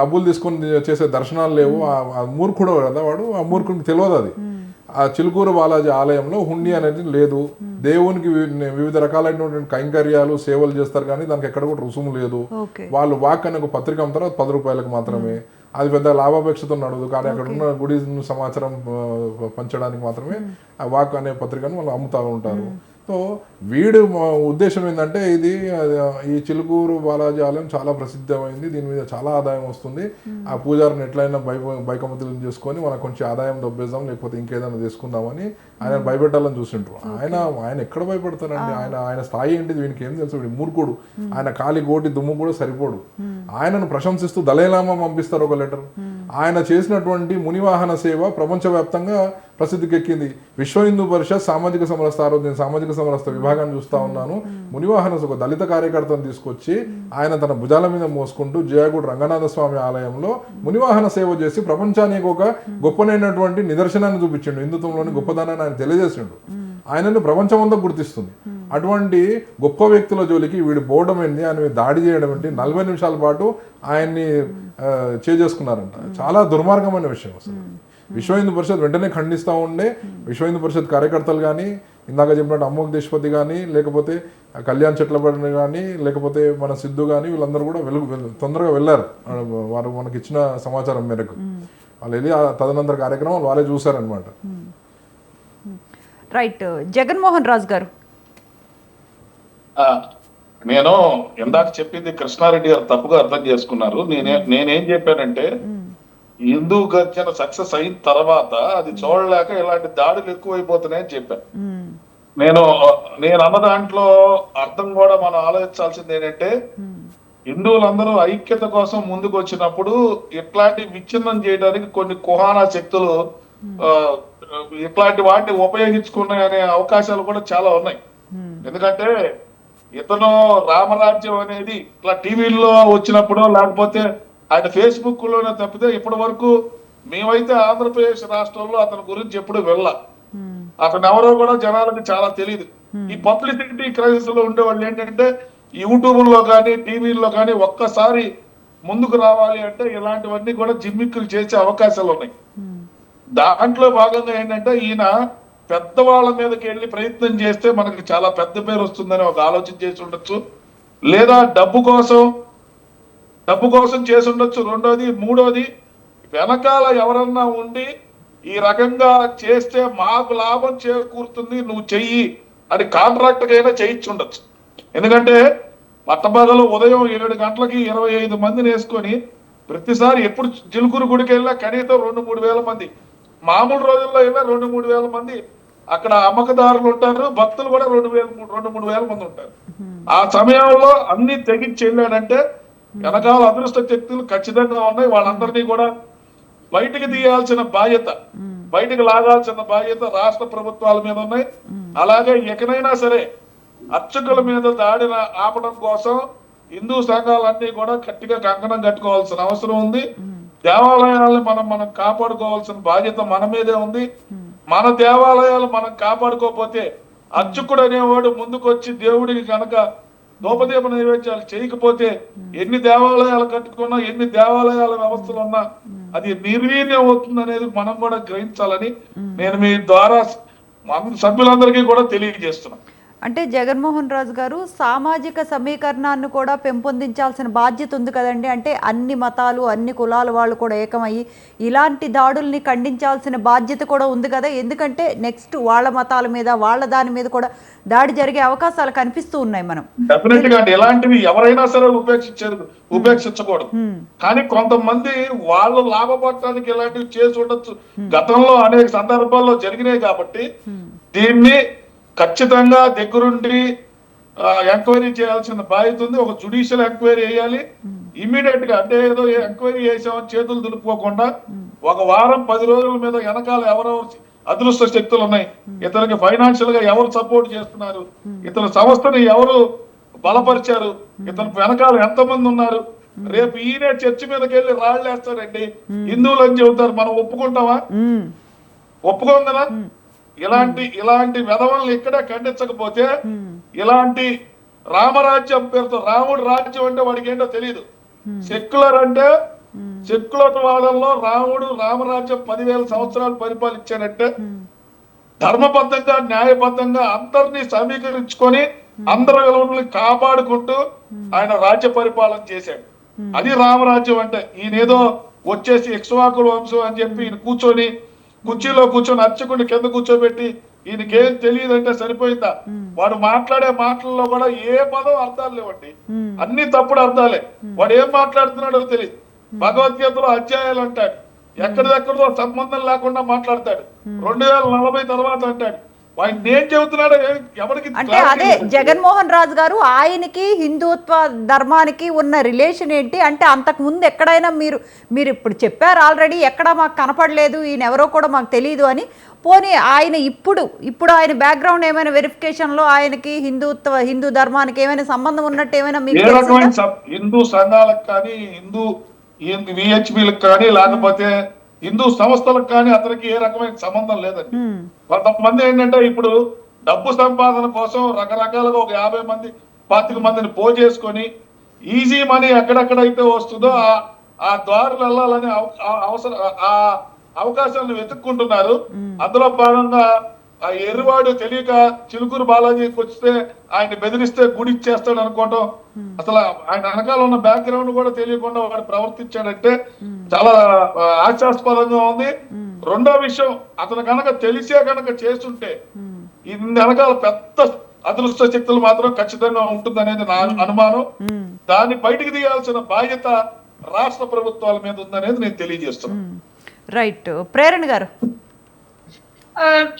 Speaker 2: డబ్బులు తీసుకొని చేసే దర్శనాలు లేవు. ఆ మూర్ఖుడు కదా వాడు, ఆ మూర్ఖుడికి తెలియదు అది. ఆ చిలుకూరు బాలాజీ ఆలయంలో హుండీ అనేది లేదు. దేవునికి వివిధ రకాలైనటువంటి కైంకర్యాలు సేవలు చేస్తారు కానీ దానికి ఎక్కడ కూడా రుసుము లేదు. వాళ్ళు వాక్ అనే ఒక పత్రిక అమ్ముతారు, 10 రూపాయలకు మాత్రమే. అది పెద్ద లాభాపేక్షతో నడదు, కానీ అక్కడ ఉన్న గుడి సమాచారం పంచడానికి మాత్రమే ఆ వాక్ అనే పత్రికను వాళ్ళు అమ్ముతూ ఉంటారు. సో వీడు ఉద్దేశం ఏంటంటే ఈ చిలుకూరు బాలాజీ ఆలయం చాలా ప్రసిద్ధమైంది, దీని మీద చాలా ఆదాయం వస్తుంది, ఆ పూజారిని ఎట్లయినా బైకమతులను చేసుకొని మనకు కొంచెం ఆదాయం దొబ్బేద్దాం, లేకపోతే ఇంకేదైనా తీసుకుందామని ఆయన భయపెట్టాలని చూసింటారు. ఆయన ఎక్కడ భయపడతారండి? ఆయన స్థాయి ఏంటిది వీనికి ఏం తెలుసు? వీడి మూర్ఖుడు, ఆయన కాలి గోటి దుమ్ము కూడా సరిపోడు. ఆయనను ప్రశంసిస్తూ దలైలామా పంపిస్తారు ఒక లెటర్. ఆయన చేసినటువంటి మునివాహన సేవ ప్రపంచవ్యాప్తంగా ప్రసిద్ధికెక్కింది. విశ్వ హిందూ పరిషత్ సామాజిక సమరస్థ ఆరోగ్యం సామాజిక సమరస్థ విభాగాన్ని చూస్తా ఉన్నాను. మునివాహన ఒక దళిత కార్యకర్తను తీసుకొచ్చి ఆయన తన భుజాల మీద మోసుకుంటూ జయగుడు రంగనాథ స్వామి ఆలయంలో మునివాహన సేవ చేసి ప్రపంచానికి ఒక గొప్పనైనటువంటి నిదర్శనాన్ని చూపించిండు. హిందుత్వంలోని గొప్పదనాన్ని ఆయన తెలియజేసిండు. ఆయనను ప్రపంచమంతా గుర్తిస్తుంది. అటువంటి గొప్ప వ్యక్తుల జోలికి వీడు పోవడం ఏంటి, ఆయన మీద దాడి చేయడం ఏంటి, 40 నిమిషాల పాటు ఆయన్ని చేసుకున్నారంట. చాలా దుర్మార్గమైన విషయం అసలు. విశ్వ హిందూ పరిషత్ వెంటనే ఖండిస్తూ ఉండే. విశ్వ హిందూ పరిషత్ కార్యకర్తలు కానీ, ఇందాక చెప్పినట్టు అమ్మోక్ దేశపతి కానీ, లేకపోతే కళ్యాణ్ చెట్లపడిని కానీ, లేకపోతే మన సిద్ధు కానీ, వీళ్ళందరూ కూడా తొందరగా వెళ్ళారు. వారు మనకి ఇచ్చిన సమాచారం మేరకు వాళ్ళు వెళ్ళి ఆ తదనంతర కార్యక్రమం వాళ్ళే చూసారనమాట.
Speaker 1: రైట్. జగన్మోహన్ రాజు గారు,
Speaker 3: నేను ఇందాక చెప్పింది కృష్ణారెడ్డి గారు తప్పుగా అర్థం చేసుకున్నారు. నేనేం చెప్పానంటే హిందూ గర్జన సక్సెస్ అయిన తర్వాత అది చూడలేక ఇలాంటి దాడులు ఎక్కువైపోతున్నాయని చెప్పాను. నేను అన్న దాంట్లో అర్థం కూడా మనం ఆలోచించాల్సింది ఏంటంటే హిందువులందరూ ఐక్యత కోసం ముందుకు వచ్చినప్పుడు ఇట్లాంటి విచ్ఛిన్నం చేయడానికి కొన్ని కుహానా శక్తులు ఇట్లాంటి వాటిని ఉపయోగించుకునే అవకాశాలు కూడా చాలా ఉన్నాయి. ఎందుకంటే ఇతను రామరాజ్యం అనేది ఇట్లా టీవీల్లో వచ్చినప్పుడు లేకపోతే ఆయన ఫేస్బుక్ లోనే తప్పితే ఇప్పటి వరకు మేమైతే ఆంధ్రప్రదేశ్ రాష్ట్రంలో అతని గురించి ఎప్పుడు వెళ్ళా. అతను ఎవరో కూడా జనాలకు చాలా తెలియదు. ఈ పబ్లిసిటీ క్రైసిస్ లో ఉండేవాళ్ళు ఏంటంటే యూట్యూబ్ లో కానీ టీవీల్లో కానీ ఒక్కసారి ముందుకు రావాలి అంటే ఇలాంటివన్నీ కూడా జిమ్మిక్కులు చేసే అవకాశాలు ఉన్నాయి. దాంట్లో భాగంగా ఏంటంటే ఈయన పెద్దవాళ్ళ మీదకి వెళ్ళి ప్రయత్నం చేస్తే మనకి చాలా పెద్ద పేరు వస్తుందని ఒక ఆలోచన చేసి ఉండొచ్చు, లేదా డబ్బు కోసం చేసి ఉండొచ్చు. రెండోది, మూడోది వెనకాల ఎవరన్నా ఉండి ఈ రకంగా చేస్తే మాకు లాభం చేకూరుతుంది నువ్వు చెయ్యి అని కాంట్రాక్ట్ అయినా చేయించుండొచ్చు. ఎందుకంటే పట్టబగలు ఉదయం 7 గంటలకి 25 మందిని వేసుకొని ప్రతిసారి ఎప్పుడు జిలుకూరు గుడికి వెళ్ళినా కనీసం 2-3 వేల మంది, మామూలు రోజుల్లో వెళ్ళినా 2-3 వేల మంది అక్కడ అమ్మకదారులు ఉంటారు, భక్తులు కూడా 2-3 వేల మంది ఉంటారు. ఆ సమయంలో అన్ని తెగించి వెళ్ళాడంటే వెనకాల అదృష్ట శక్తులు ఖచ్చితంగా ఉన్నాయి. వాళ్ళందరినీ కూడా బయటికి తీయాల్సిన బాధ్యత, బయటికి లాగాల్సిన బాధ్యత రాష్ట్ర ప్రభుత్వాల మీద ఉన్నాయి. అలాగే ఎక్కడైనా సరే అర్చకుల మీద దాడిన ఆపడం కోసం హిందూ సంఘాలన్నీ కూడా గట్టిగా కంకణం కట్టుకోవాల్సిన అవసరం ఉంది. దేవాలయాలను మనం కాపాడుకోవాల్సిన బాధ్యత మన మీదే ఉంది. మన దేవాలయాలు మనం కాపాడుకోకపోతే అర్చకుడు అనేవాడు ముందుకొచ్చి దేవుడికి కనుక దోపదీప నైవేద్యాలు చేయకపోతే ఎన్ని దేవాలయాలు కట్టుకున్నా, ఎన్ని దేవాలయాల వ్యవస్థలు ఉన్నా అది నిర్వీర్యం అవుతుంది అనేది మనం కూడా గ్రహించాలని నేను మీ ద్వారా సభ్యులందరికీ కూడా తెలియజేస్తున్నాను.
Speaker 1: అంటే జగన్మోహన్ రాజు గారు, సామాజిక సమీకరణాన్ని కూడా పెంపొందించాల్సిన బాధ్యత ఉంది కదండి. అంటే అన్ని మతాలు, అన్ని కులాల వాళ్ళు కూడా ఏకమయ్యి ఇలాంటి దాడుల్ని ఖండించాల్సిన బాధ్యత కూడా ఉంది కదా. ఎందుకంటే నెక్స్ట్ వాళ్ళ మతాల మీద, వాళ్ళ దాని మీద కూడా దాడి జరిగే అవకాశాలు కనిపిస్తూ ఉన్నాయి. మనం
Speaker 3: డెఫినెట్ గా ఎలాంటివి ఎవరైనా సరే ఉపేక్షించకూడదు. కానీ కొంతమంది వాళ్ళు లాభపడటానికి ఇలాంటివి చేసి ఉండొచ్చు. గతంలో అనేక సందర్భాల్లో జరిగినాయి కాబట్టి దీన్ని ఖచ్చితంగా దగ్గరుండి ఎంక్వైరీ చేయాల్సిన బాధ్యత ఉంది. ఒక జ్యుడిషియల్ ఎంక్వైరీ వేయాలి ఇమీడియట్ గా. అంటే ఏదో ఎంక్వైరీ చేసామని చేతులు దులుపుకోకుండా 1 వారం 10 రోజుల మీద వెనకాల ఎవరెవరు అదృష్ట శక్తులు ఉన్నాయి, ఇతనికి ఫైనాన్షియల్ గా ఎవరు సపోర్ట్ చేస్తున్నారు, ఇతని సంస్థని ఎవరు బలపరిచారు, ఇతని వెనకాల ఎంతమంది ఉన్నారు. రేపు ఈయనే చర్చి మీదకి వెళ్ళి రాళ్ళు వేస్తారండి, హిందువులు అని చెబుతారు. మనం ఒప్పుకుంటామా? ఒప్పుకోం కదా. ఇలాంటి వెధవల్ని ఇక్కడే ఖండించకపోతే ఇలాంటి రామరాజ్యం పేరుతో, రాముడు రాజ్యం అంటే వాడికి ఏంటో తెలియదు. సెక్యులర్ అంటే సెక్యులర్ వాదంలో రామరాజ్యం 10,000 సంవత్సరాలు పరిపాలించాడంటే ధర్మబద్ధంగా, న్యాయబద్ధంగా అందరినీ సమీకరించుకొని అందరి విలువల్ని కాపాడుకుంటూ ఆయన రాజ్య పరిపాలన చేశాడు. అది రామరాజ్యం అంటే. ఈయనేదో వచ్చేసి ఇక్ష్వాకుల వంశం అని చెప్పి ఈయన కుర్చీలో కూర్చొని అర్చకుడిని కింద కూర్చోబెట్టి ఈయనకేం తెలియదు అంటే సరిపోయిందా? వాడు మాట్లాడే మాటల్లో కూడా ఏ పదం అర్థాలు లేవండి, అన్ని తప్పుడు అర్థాలే. వాడు ఏం మాట్లాడుతున్నాడో తెలియదు. భగవద్గీతలో అధ్యాయాలు అంటాడు, ఎక్కడిదెక్కడితో సంబంధం లేకుండా మాట్లాడతాడు. 2040 తర్వాత అంటాడు. ఆయన నేను చెబుతున్నాడు ఎవరికి
Speaker 1: అంటే
Speaker 3: clarity
Speaker 1: అదే
Speaker 3: లేదు.
Speaker 1: జగన్మోహన్ రాజు గారు ఆయనకి హిందుత్వ ధర్మానికి ఉన్న రిలేషన్ ఏంటి అంటే అంతకు ముందు ఎక్కడైనా మీరు ఇప్పుడు చెప్పారు ఆల్రెడీ, ఎక్కడ మాకు కనపడలేదు, ఈయన ఎవరో కూడా మాకు తెలియదు అని. పోనీ ఆయన ఇప్పుడు ఆయన బ్యాక్గ్రౌండ్ ఏమైనా వెరిఫికేషన్లో ఆయనకి హిందూ ధర్మానికి ఏమైనా సంబంధం ఉన్నట్టు ఏమైనా మీకు
Speaker 3: ఏ రకమైన
Speaker 1: తెలిసిందా?
Speaker 3: హిందూ సంఘాలకు కానీ విహెచ్బిలకు కానీ లేకపోతే హిందూ సంస్థలకు కానీ అతనికి ఏ రకమైన సంబంధం లేదండి. కొంతమంది ఏంటంటే ఇప్పుడు డబ్బు సంపాదన కోసం రకరకాలుగా ఒక 50 మంది 25 మందిని పోజేసుకొని ఈజీ మనీ ఎక్కడెక్కడైతే వస్తుందో ఆ దారులు వెళ్ళాలని ఆ అవకాశాలను వెతుక్కుంటున్నారు. అందులో భాగంగా ఆ ఎర్రవాడు తెలియక చిలుకూరు బాలాజీకి వస్తే ఆయన బెదిరిస్తే గుడి ఇచ్చేస్తాడు అనుకోవటం, అసలు ఆయన వెనకాల ఉన్న బ్యాక్గ్రౌండ్ కూడా తెలియకుండా వాడు ప్రవర్తించాడంటే చాలా హాస్యాస్పదంగా ఉంది. రెండో విషయం, అతను కనుక తెలిసే కనుక చేస్తుంటే ఇది వెనకాల పెద్ద అదృష్ట శక్తులు మాత్రం ఖచ్చితంగా ఉంటుందనేది నా అనుమానం. దాన్ని బయటికి తీయాల్సిన బాధ్యత రాష్ట్ర ప్రభుత్వాల మీద ఉందనేది నేను తెలియజేస్తున్నాను.
Speaker 1: రైట్, ప్రేరణ గారు.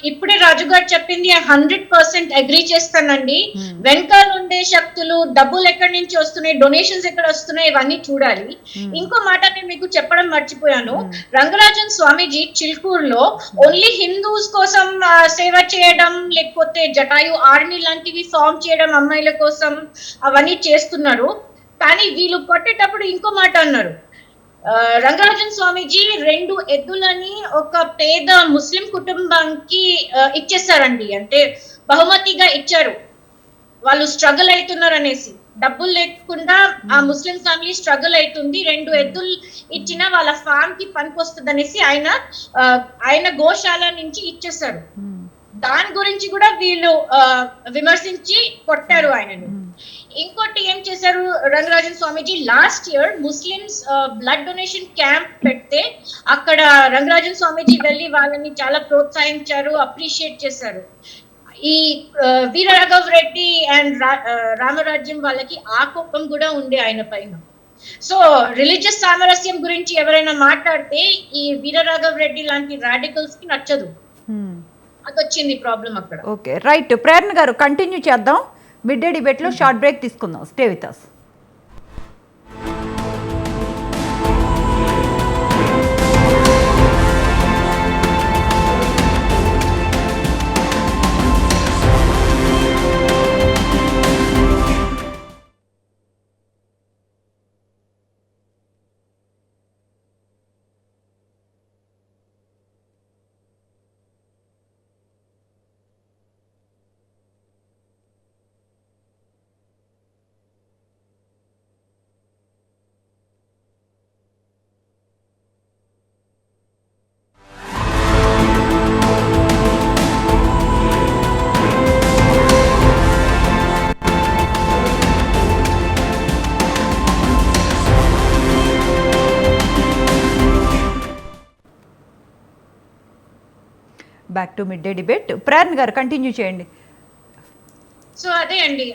Speaker 4: ఇప్పుడే రాజు గారు చెప్పింది 100% అగ్రీ చేస్తానండి. వెనకాల ఉండే శక్తులు, డబ్బులు ఎక్కడి నుంచి వస్తున్నాయి, డొనేషన్స్ ఎక్కడ వస్తున్నాయి, ఇవన్నీ చూడాలి. ఇంకో మాట నేను మీకు చెప్పడం మర్చిపోయాను. రంగరాజన్ స్వామీజీ చిల్కూరులో ఓన్లీ హిందూస్ కోసం సేవ చేయడం, లేకపోతే జటాయు ఆర్మీ లాంటివి ఫామ్ చేయడం అమ్మాయిల కోసం, అవన్నీ చేస్తున్నారు. కానీ వీళ్ళు కొట్టేటప్పుడు ఇంకో మాట అన్నారు. రంగరాజన్ స్వామీజీ 2 ఎద్దులని ఒక పేద ముస్లిం కుటుంబానికి ఇచ్చేసారండి. అంటే బహుమతిగా ఇచ్చారు. వాళ్ళు స్ట్రగుల్ అవుతున్నారు అనేసి, డబ్బులు లేకుండా ఆ ముస్లిం ఫ్యామిలీ స్ట్రగుల్ అవుతుంది, 2 ఎద్దులు ఇచ్చిన వాళ్ళ ఫామ్ కి పనికొస్తుంది అనేసి ఆయన గోశాల నుంచి ఇచ్చేసారు. దాని గురించి కూడా వీళ్ళు విమర్శించి కొట్టారు ఆయనను. ఇంకోటి ఏం చేశారు Rangarajan Swamiji, last year Muslims blood donation camp పెడితే అక్కడ రంగరాజన్ స్వామీజీ వెళ్ళి వాళ్ళని చాలా ప్రోత్సహించారు, అప్రిషియేట్ చేశారు. ఈ వీరరాఘవ్ రెడ్డి అండ్ రామరాజ్యం వాళ్ళకి ఆ కోపం కూడా ఉండే ఆయన పైన. సో రిలీజియస్ సామరస్యం గురించి ఎవరైనా మాట్లాడితే ఈ వీరరాఘవ్ రెడ్డి లాంటి రాడికల్స్ కి నచ్చదు. అది వచ్చింది ప్రాబ్లం అక్కడ.
Speaker 1: Okay, right. ప్రేరణ గారు కంటిన్యూ చేద్దాం. మిడ్ డే డిబేట్లో షార్ట్ బ్రేక్ తీసుకుందాం. Stay with us. Back to mid day debate. Prerana గారు కంటిన్యూ చేయండి.
Speaker 4: సో అదే అండి,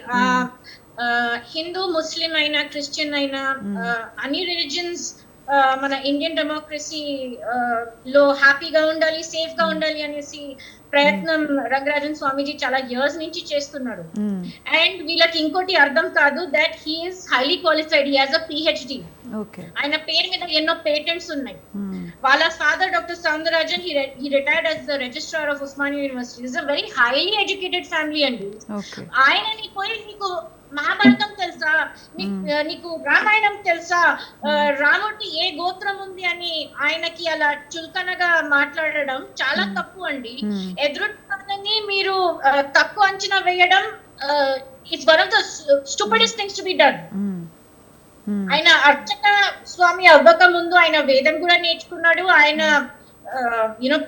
Speaker 4: హిందూ, ముస్లిం అయినా, క్రిస్టియన్ అయినా, అన్ని రిలీజియన్స్ మన ఇండియన్ డెమోక్రసీ లో హ్యాపీగా ఉండాలి, సేఫ్ గా ఉండాలి అనేసి ప్రయత్నం రంగరాజన్ స్వామీజీ చాలా ఇయర్స్ నుంచి చేస్తున్నారు. అండ్ వీళ్ళకి ఇంకోటి అర్థం కాదు, that he is highly qualified, he has a PhD. ఆయన పేరు మీద ఎన్నో పేటెంట్స్ ఉన్నాయి. వాళ్ళ father doctor Soundararajan, he retired as the registrar of Osmania University. Is a very highly educated family అండి. ఆయనని పోయి నీకు మహాభారతం తెలుసా, నీకు రామాయణం తెలుసా, రాముడికి ఏ గోత్రం ఉంది అని ఆయనకి అలా చులకనగా మాట్లాడడం చాలా తప్పు అండి. ఎదురుని మీరు తక్కువ అంచనా వేయడం it's one of the stupidest things to be done. ఆయన అర్చక స్వామి అవ్వక ముందు ఆయన వేదం కూడా నేర్చుకున్నాడు, ఆయన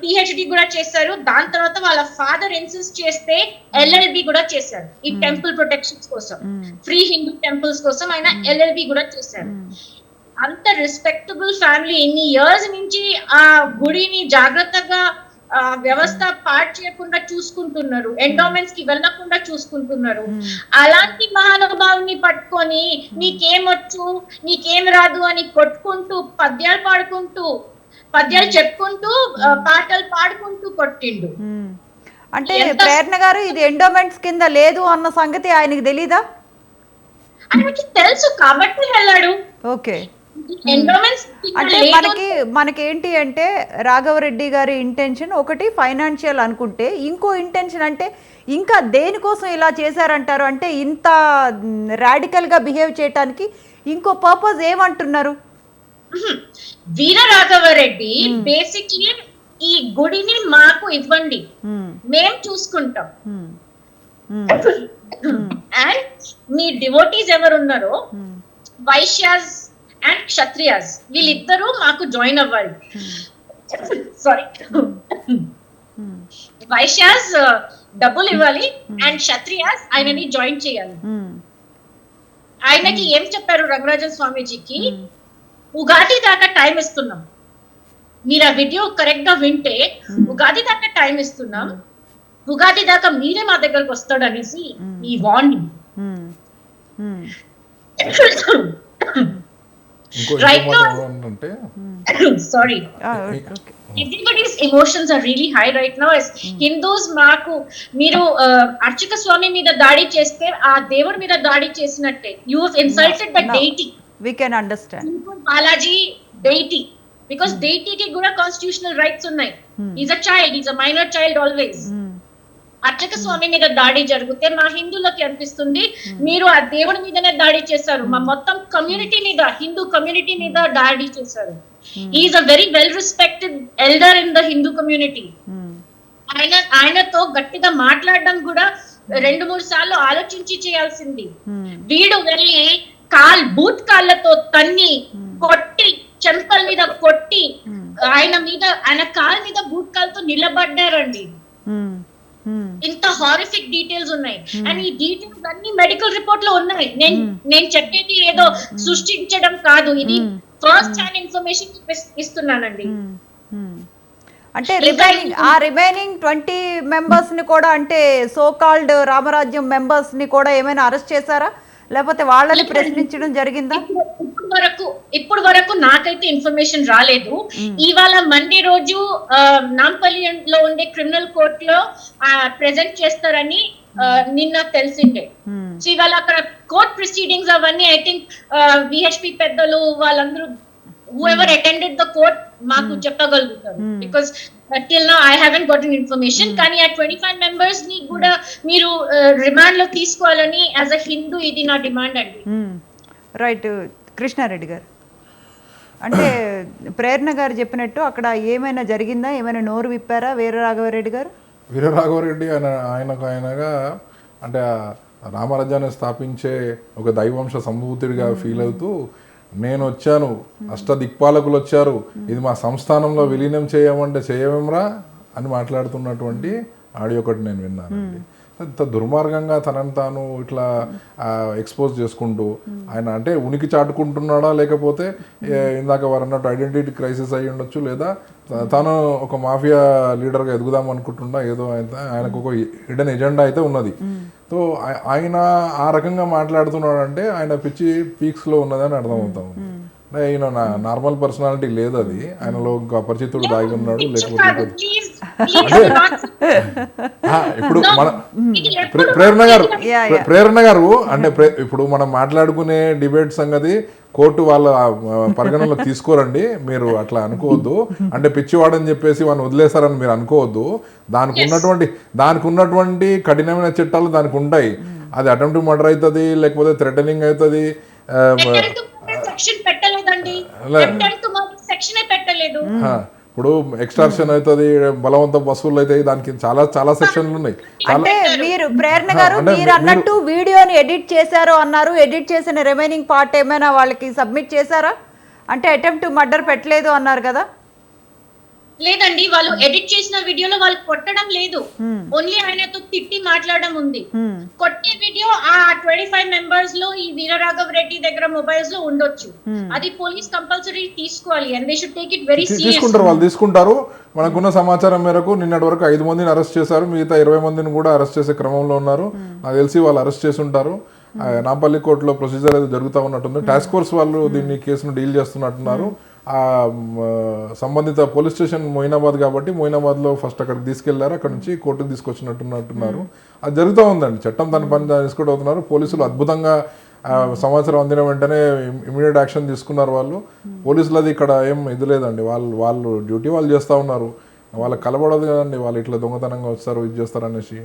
Speaker 4: PhD కూడా చేశారు. దాని తర్వాత వాళ్ళ ఫాదర్ ఇన్సిస్ట్ చేస్తే LLB కూడా చేశారు ఈ టెంపుల్ ప్రొటెక్షన్స్ కోసం, ఫ్రీ హిందూ టెంపుల్స్ కోసం ఆయన LLB కూడా చేశారు. అంత రెస్పెక్టబుల్ ఫ్యామిలీ, ఇన్ని ఇయర్స్ నుంచి ఆ గుడిని జాగ్రత్తగా వ్యవస్థ పాడు చేయకుండా చూసుకుంటున్నారు, ఎండోమెంట్స్ కి వెళ్ళకుండా చూసుకుంటున్నారు. అలాంటి మహానుభావుని పట్టుకొని నీకేమొచ్చు, నీకేం రాదు అని కొట్టుకుంటూ, పద్యాలు చెప్పుకుంటూ, పాటలు పాడుకుంటూ కొట్టిండు.
Speaker 1: అంటే ప్రేరణ గారు ఇది ఎండోమెంట్స్ కింద లేదు అన్న సంగతి ఆయనకి తెలీదా?
Speaker 4: ఆయనకి తెలుసు కాబట్టి వెళ్ళాడు.
Speaker 1: ఓకే.
Speaker 4: ఎండోమెంట్స్
Speaker 1: అంటే మనకేంటి అంటే రాఘవరెడ్డి గారి ఇంటెన్షన్ ఒకటి ఫైనాన్షియల్ అనుకుంటే, ఇంకో ఇంటెన్షన్ అంటే ఇంకా దేనికోసం ఇలా చేశారంటారు? అంటే ఇంత రాడికల్గా బిహేవ్ చేయడానికి ఇంకో పర్పస్ ఏమంటున్నారు?
Speaker 4: వీర రాఘవరెడ్డి బేసిక్లీ ఈ గుడిని మాకు ఇవ్వండి, మేం చూసుకుంటాం, అండ్ మీ డివోటీస్ ఎవరున్నారో వైశ్యాస్ అండ్ క్షత్రియాస్ వీళ్ళిద్దరూ మాకు జాయిన్ అవ్వాలి. సారీ, వైశ్యాస్ డబ్బులు ఇవ్వాలి అండ్ క్షత్రియాస్ ఆయనని జాయిన్ చేయాలి. ఆయనకి ఏం చెప్పారు రంగరాజన్ స్వామీజీకి, ఉగాది దాకా టైం ఇస్తున్నాం, మీరు ఆ వీడియో కరెక్ట్ గా వింటే ఉగాది దాకా టైం ఇస్తున్నాం, ఉగాది దాకా మీరే మా దగ్గరకు వస్తాడు అనేసి ఈ warning. Right now sorry, everybody's emotions are really high right now as Hindus. మాకు మీరు అర్చక స్వామి మీద దాడి చేస్తే ఆ దేవుడి మీద దాడి చేసినట్టే. You have insulted the deity.
Speaker 1: We can understand.
Speaker 4: Balaji deity, because deity కి కూడా కాన్స్టిట్యూషనల్ రైట్స్ ఉన్నాయి. He's a child, he's a minor child always. అర్చక స్వామి మీద దాడి జరిగితే మా హిందువులకి అనిపిస్తుంది మీరు ఆ దేవుడి మీదనే దాడి చేశారు, మా మొత్తం కమ్యూనిటీ మీద, హిందూ కమ్యూనిటీ మీద దాడి చేశారు. Is a very well respected elder in the Hindu community. ఆయనతో గట్టిగా మాట్లాడడం కూడా 2-3 సార్లు ఆలోచించి చేయాల్సింది. వీడు వెళ్ళి బూత్ కాళ్ళతో తన్ని కొట్టి, చెంపల మీద కొట్టి, ఆయన కాళ్ళ మీద బూత్ కాళ్ళతో నిలబడ్డారండి. ఇంత హారిఫిక్ డీటెయిల్స్ ఉన్నాయి, అండ్ ఈ డీటెయిల్స్ అన్ని మెడికల్ రిపోర్ట్ లో ఉన్నాయి. నేను చెప్పేది ఏదో సృష్టించడం కాదు, ఇది ఫస్ట్ హ్యాండ్ ఇన్ఫర్మేషన్ ఇస్తున్నానండి.
Speaker 1: అంటే రిమైనింగ్ 20 మెంబర్స్ ని కూడా, అంటే సో కాల్డ్ రామరాజ్యం మెంబర్స్ ని కూడా ఏమైనా అరెస్ట్ చేశారా, లేకపోతే వాళ్ళని ప్రశ్నించడం జరిగిందా?
Speaker 4: ఇప్పుడు వరకు నాకైతే ఇన్ఫర్మేషన్ రాలేదు. ఇవాళ మండే రోజు నాంపల్లిలో ఉండే క్రిమినల్ కోర్ట్ లో ప్రెజెంట్ చేస్తారని నిన్న తెలిసిందే. సో ఇవాళ అక్కడ కోర్ట్ ప్రొసీడింగ్స్ అవన్నీ ఐ థింక్ విహెచ్పి పెద్దలు వాళ్ళందరూ whoever attended the court మాకు చెప్పగలుగుతారు, because till now I haven't gotten information. కానీ ఆ 25 మెంబర్స్ ని కూడా మీరు రిమాండ్ లో తీసుకోవాలని యాజ్ అ హిందూ ఇది నా డిమాండ్ అండి.
Speaker 1: రైట్ కృష్ణారెడ్డి గారు, అంటే ప్రేరణ గారు చెప్పినట్టు అక్కడ ఏమైనా జరిగిందా, ఏమైనా నోరు విప్పారా వీర రాఘవరెడ్డి గారు?
Speaker 2: వీర రాఘవరెడ్డి ఆయనగా అంటే రామరాజ్యాన్ని స్థాపించే ఒక దైవంశ సంభూతుడిగా ఫీల్ అవుతూ, నేను వచ్చాను, అష్టదిక్పాలకులు వచ్చారు, ఇది మా సంస్థానంలో విలీనం చేయమంటే చేయమేమ్రా అని మాట్లాడుతున్నటువంటి ఆడియో ఒకటి నేను విన్నానండి. ఇంత దుర్మార్గంగా తనని తాను ఇట్లా ఎక్స్పోజ్ చేసుకుంటూ ఆయన అంటే ఉనికి చాటుకుంటున్నాడా, లేకపోతే ఇందాక వారు అన్నట్టు ఐడెంటిటీ క్రైసిస్ అయ్యి ఉండొచ్చు, లేదా తాను ఒక మాఫియా లీడర్గా ఎదుగుదాం అనుకుంటున్నా, ఏదో ఆయనకు ఒక హిడెన్ ఎజెండా అయితే ఉన్నది. సో ఆయన ఆ రకంగా మాట్లాడుతున్నాడంటే ఆయన పిచ్చి పీక్స్లో ఉన్నదని అర్థమవుతాం. ఈయన నార్మల్ పర్సనాలిటీ లేదు, అది ఆయనలో ఒక అపరిచితుడు దాగి ఉన్నాడు, లేకపోతే ఇప్పుడు మన ప్రేరణ గారు అంటే ఇప్పుడు మనం మాట్లాడుకునే డిబేట్ సంగతి కోర్టు వాళ్ళ పరిగణనలో తీసుకోరండి, మీరు అట్లా అనుకోవద్దు. అంటే పిచ్చివాడని చెప్పేసి వాళ్ళని వదిలేస్తారని మీరు అనుకోవద్దు. దానికి ఉన్నటువంటి కఠినమైన చట్టాలు దానికి ఉంటాయి. అది అటెంప్ట్ మర్డర్ అవుతుంది, లేకపోతే థ్రెటనింగ్ అవుతుంది, ఇప్పుడు ఎక్స్టార్షన్ అవుతుంది, బలవంత వసూలు అవుతాయి, దానికి చాలా చాలా సెక్షన్లు ఉన్నాయి.
Speaker 1: అంటే మీరు ప్రేరణ గారు మీరు అన్నట్టు వీడియోని ఎడిట్ చేశారు అన్నారు, ఎడిట్ చేసిన రిమైనింగ్ పార్ట్ ఏమైనా వాళ్ళకి సబ్మిట్ చేశారా? అంటే అటెంప్ట్ మర్డర్ పెట్టలేదు అన్నారు కదా?
Speaker 4: లేదండి, వాళ్ళు ఎడిట్ చేసిన వీడియోలో వాళ్ళు కొట్టడం లేదు, ఓన్లీ ఆయనతో తిట్టి మాట్లాడడం ఉంది. కొట్టే వీడియో ఆ 25 మెంబర్స్ లో ఈ వీరరాఘవ రెడ్డి దగ్గర మొబైల్స్ లో ఉండొచ్చు, అది పోలీస్ కంపల్సరీ తీసుకోవాలి, and they should take it very serious.
Speaker 2: తీసుకుంటారు, వాళ్ళు తీసుకుంటారు. మనకున్న సమాచారం మేరకు నిన్నటి వరకు 5 మందిని అరెస్ట్ చేశారు, మిగతా 20 మందిని కూడా అరెస్ట్ చేసే క్రమంలో ఉన్నారు. నాకు తెలిసి వాళ్ళు అరెస్ట్ చేసి ఉంటారు. నాంపల్లి కోర్టులో ప్రొసీజర్ అయితే జరుగుతూ ఉన్నట్టుంది. టాస్క్ ఫోర్స్ వాళ్ళు దీన్ని కేసును డీల్ చేస్తున్నట్టున్నారు. ఆ సంబంధిత పోలీస్ స్టేషన్ మొయినాబాద్ కాబట్టి మొయినాబాద్లో ఫస్ట్ అక్కడికి తీసుకెళ్లారు, అక్కడ నుంచి కోర్టుకు తీసుకొచ్చినట్టున్నారు. అది జరుగుతూ ఉందండి, చట్టం తన పని తీసుకుంటూ అవుతున్నారు. పోలీసులు అద్భుతంగా సమాచారం అందిన వెంటనే ఇమీడియట్ యాక్షన్ తీసుకున్నారు వాళ్ళు. పోలీసులు అది ఇక్కడ ఏం ఇది లేదండి, వాళ్ళు డ్యూటీ వాళ్ళు చేస్తూ ఉన్నారు. వాళ్ళకి కలబడదు కదండి, వాళ్ళు ఇట్లా దొంగతనంగా వస్తారు ఇది చేస్తారు అనేసి.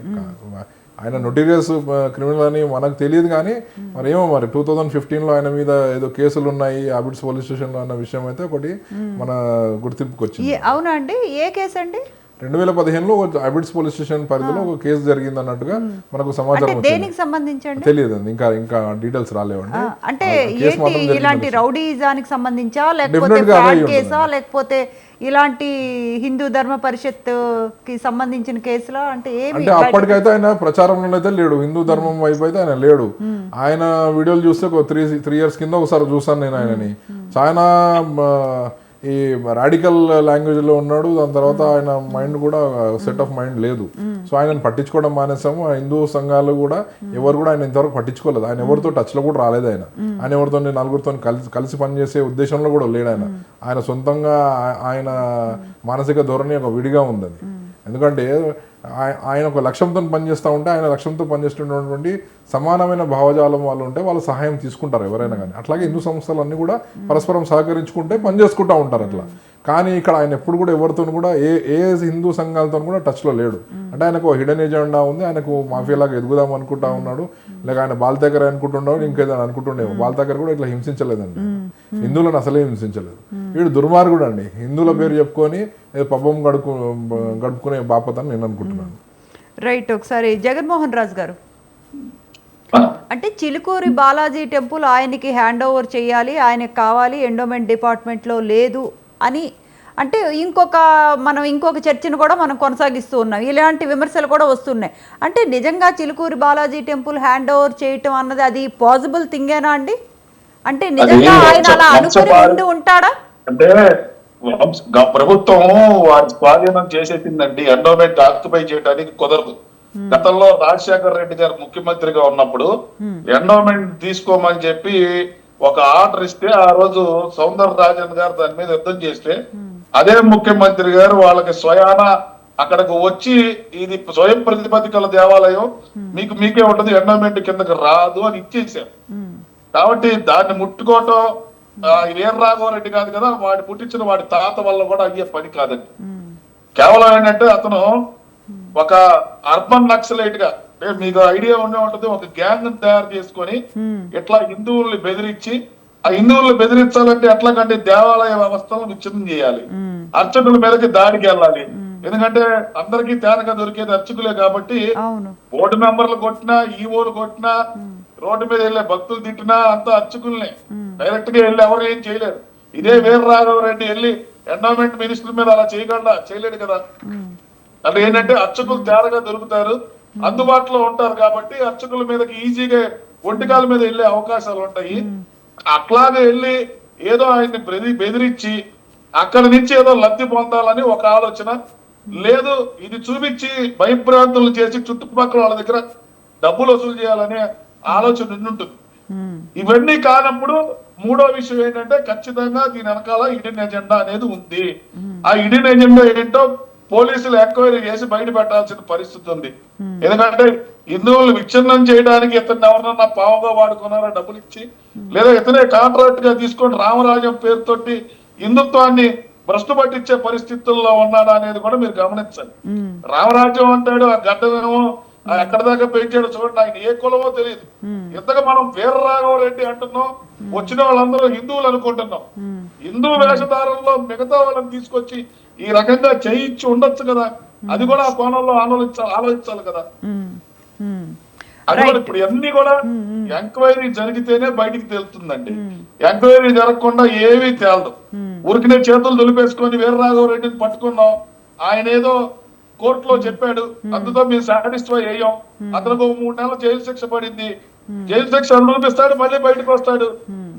Speaker 2: ఆయన నొటీరియస్ క్రిమినల్ అని మనకు తెలియదు, కానీ మరి ఏమో మరి 2015లో ఆయన మీద ఏదో కేసులు ఉన్నాయి అబిడ్స్ పోలీస్ స్టేషన్లో అన్న విషయం అయితే ఒకటి మన గుర్తింపుకి వచ్చింది.
Speaker 1: అవునా అండి, ఏ కేసు అండి?
Speaker 2: 2015లో అబిడ్స్ పోలీస్ స్టేషన్ పరిధిలో ఒక కేసు జరిగింది అన్నట్టుగా మనకు సమాచారం
Speaker 1: దేనికి సంబంధించండి
Speaker 2: తెలియదు, ఇంకా డీటెయిల్స్ రాలేవండి.
Speaker 1: అంటే ఏంటి, ఇలాంటి రౌడీజానికి సంబంధించా లేకపోతే ఫ్రాడ్ కేసా లేకపోతే ఇలాంటి హిందూ ధర్మ పరిషత్ కి సంబంధించిన కేసులా? అంటే
Speaker 2: అప్పటికైతే ఆయన ప్రచారంలో అయితే లేడు, హిందూ ధర్మం వైపు అయితే ఆయన లేడు. ఆయన వీడియోలు చూస్తే ఒక 3 years కింద ఒకసారి చూసాను నేను ఆయనని. చాలా ఈ రాడికల్ లాంగ్వేజ్ లో ఉన్నాడు. దాని తర్వాత ఆయన మైండ్ కూడా సెట్ ఆఫ్ మైండ్ లేదు. సో ఆయనను పట్టించుకోవడం మానేసాము. ఆ హిందూ సంఘాలు కూడా ఎవరు కూడా ఆయన ఇంతవరకు పట్టించుకోలేదు. ఆయన ఎవరితో టచ్ లో కూడా రాలేదు. ఆయన ఎవరితో నలుగురితో కలిసి పనిచేసే ఉద్దేశంలో కూడా లేడు. ఆయన సొంతంగా ఆయన మానసిక ధోరణి ఒక విడిగా ఉంది. ఎందుకంటే ఆయన ఒక లక్ష్యంతో పనిచేస్తూ ఉంటే, ఆయన లక్ష్యంతో పనిచేస్తున్నటువంటి సమానమైన భావజాలం వాళ్ళు ఉంటే వాళ్ళు సహాయం తీసుకుంటారు ఎవరైనా కానీ. అట్లాగే హిందూ సంస్థలన్నీ కూడా పరస్పరం సహకరించుకుంటే పనిచేసుకుంటూ ఉంటారు అట్లా. కానీ ఇక్కడ ఆయన ఎప్పుడు కూడా ఎవరితో కూడా ఏ హిందూ సంఘాలతో కూడా టచ్లో లేడు. అంటే ఆయనకు హిడెన్ ఎజెండా ఉంది, ఆయనకు మాఫియాలాగా ఎదుగుదాం అనుకుంటా ఉన్నాడు, లేక ఆయన బాల్తేకర్ అనుకుంటున్నాడు, ఇంకేదైనా అనుకుంటుండేమో. బాల్తేకర్ కూడా ఇట్లా హింసించలేదండి, హిందువులను అసలే హింసించలేదు. వీడు దుర్మార్గుడు అండి, హిందువుల పేరు చెప్పుకొని పబ్బం గడుపుకునే బాపతని నేను అనుకుంటున్నాను.
Speaker 1: రైట్. ఒకసారి జగన్మోహన్ రాజు గారు, అంటే చిలుకూరి బాలాజీ టెంపుల్ ఆయనకి హ్యాండ్ ఓవర్ చేయాలి, ఆయనకి కావాలి, ఎండోమెంట్ డిపార్ట్మెంట్లో లేదు అని అంటే ఇంకొక చర్చను కూడా మనం కొనసాగిస్తూ ఉన్నాం. ఇలాంటి విమర్శలు కూడా వస్తున్నాయి. అంటే నిజంగా Chilukuri Balaji temple hand over చేయటం అన్నది అది పాసిబుల్ థింగేనా అండి? అంటే నిజంగా ఆయన అలా అనుకుని ఉండి ఉంటాడా?
Speaker 3: అంటే ప్రభుత్వం వారి స్వాధీనం చేసేసిందండి, ఎండోమెంట్ ఆక్యుపై చేయడానికి కుదరదు. గతంలో రాజశేఖర రెడ్డి గారు ముఖ్యమంత్రిగా ఉన్నప్పుడు ఎండోమెంట్ తీసుకోమని చెప్పి ఒక ఆర్డర్ ఇస్తే, ఆ రోజు సౌందర రాజన్ గారు దాని మీద యుద్ధం చేస్తే, అదే ముఖ్యమంత్రి గారు వాళ్ళకి స్వయాన అక్కడికి వచ్చి ఇది స్వయం ప్రతిపత్తికల దేవాలయం, మీకే ఉంటది, ఎండోమెంట్ కిందకి రాదు అని ఇచ్చేసారు. కాబట్టి దాన్ని ముట్టుకోవటం వీర రాఘవరెడ్డి కాదు కదా, వాడి పుట్టించిన వాడి తాత వల్ల కూడా అయ్యే పని కాదండి. కేవలం ఏంటంటే అతను ఒక అర్బన్ నక్సలైట్ గా, మీకు ఐడియా ఉండే ఉంటది, ఒక గ్యాంగ్ తయారు చేసుకొని ఇట్లా హిందువుల్ని బెదిరించి, ఆ హిందువుల్ని బెదిరించాలంటే ఎట్లాగంటే దేవాలయ వ్యవస్థను విచ్ఛిన్నం చేయాలి, అర్చకుల మీదకి దాడికి వెళ్ళాలి. ఎందుకంటే అందరికీ తేనగా దొరికేది అర్చకులే కాబట్టి బోర్డు మెంబర్లు కొట్టినా, ఈఓలు కొట్టినా, రోడ్డు మీద వెళ్ళే భక్తులు తిట్టినా అంతా అర్చకుల్ని డైరెక్ట్ గా వెళ్ళి ఎవరు ఏం చేయలేరు. ఇదే వీర రాఘవరెడ్డి వెళ్ళి ఎండోమెంట్ మినిస్టర్ మీద అలా చేయలేడు కదా. అంటే ఏంటంటే అర్చకులు తేరగా దొరుకుతారు, అందుబాటులో ఉంటారు కాబట్టి అర్చకుల మీదకి ఈజీగా ఒంటికాల మీద వెళ్ళే అవకాశాలు ఉంటాయి. అట్లాగే వెళ్ళి ఏదో ఆయన్ని బెదిరించి అక్కడి నుంచి ఏదో లబ్ధి పొందాలని ఒక ఆలోచన లేదు, ఇది చూపించి భయభ్రాంతులు చేసి చుట్టుపక్కల వాళ్ళ దగ్గర డబ్బులు వసూలు చేయాలనే ఆలోచన ఉంటుంది. ఇవన్నీ కానప్పుడు మూడో విషయం ఏంటంటే ఖచ్చితంగా దీని వెనకాల హిడెన్ ఎజెండా అనేది ఉంది. ఆ హిడెన్ ఎజెండా ఏంటో పోలీసులు ఎంక్వైరీ చేసి బయట పెట్టాల్సిన పరిస్థితి ఉంది. ఎందుకంటే హిందువులు విచ్ఛిన్నం చేయడానికి ఇతను ఎవరన్నా పావుగా వాడుకున్నారా డబ్బులు ఇచ్చి, లేదా ఇతనే కాంట్రాక్ట్ గా తీసుకొని రామరాజ్యం పేరుతోటి హిందుత్వాన్ని భ్రష్టు పట్టించే పరిస్థితుల్లో ఉన్నాడా అనేది కూడా మీరు గమనించాలి. రామరాజ్యం అంటాడు, ఆ గడ్డమేమో ఎక్కడి దాకా పెంచాడు చూడండి, ఆయన ఏ కులమో తెలియదు. ఇంతగా మనం వీర రాఘవరెడ్డి అంటున్నాం, వచ్చిన వాళ్ళందరూ హిందువులు అనుకుంటున్నాం. హిందూ వేషధారంలో మిగతా వాళ్ళని తీసుకొచ్చి ఈ రకంగా చేయించి ఉండొచ్చు కదా, అది కూడా ఆ కోణంలో ఆలోచించాలి కదా. అది కూడా ఇప్పుడు అన్ని కూడా ఎంక్వైరీ జరిగితేనే బయటికి తేలుతుందండి. ఎంక్వైరీ జరగకుండా ఏమీ తేలదు. ఊరికినే చేతులు దులిపేసుకొని వీర రాఘవరెడ్డిని పట్టుకున్నాం, ఆయన ఏదో కోర్టులో చెప్పాడు, అందుతో మేము సాటిస్ఫై అయ్యాం, అతనికి 3 నెలలు జైలు శిక్ష పడింది, జైలు శిక్ష అనుభవిస్తాడు, మళ్ళీ బయటకు వస్తాడు.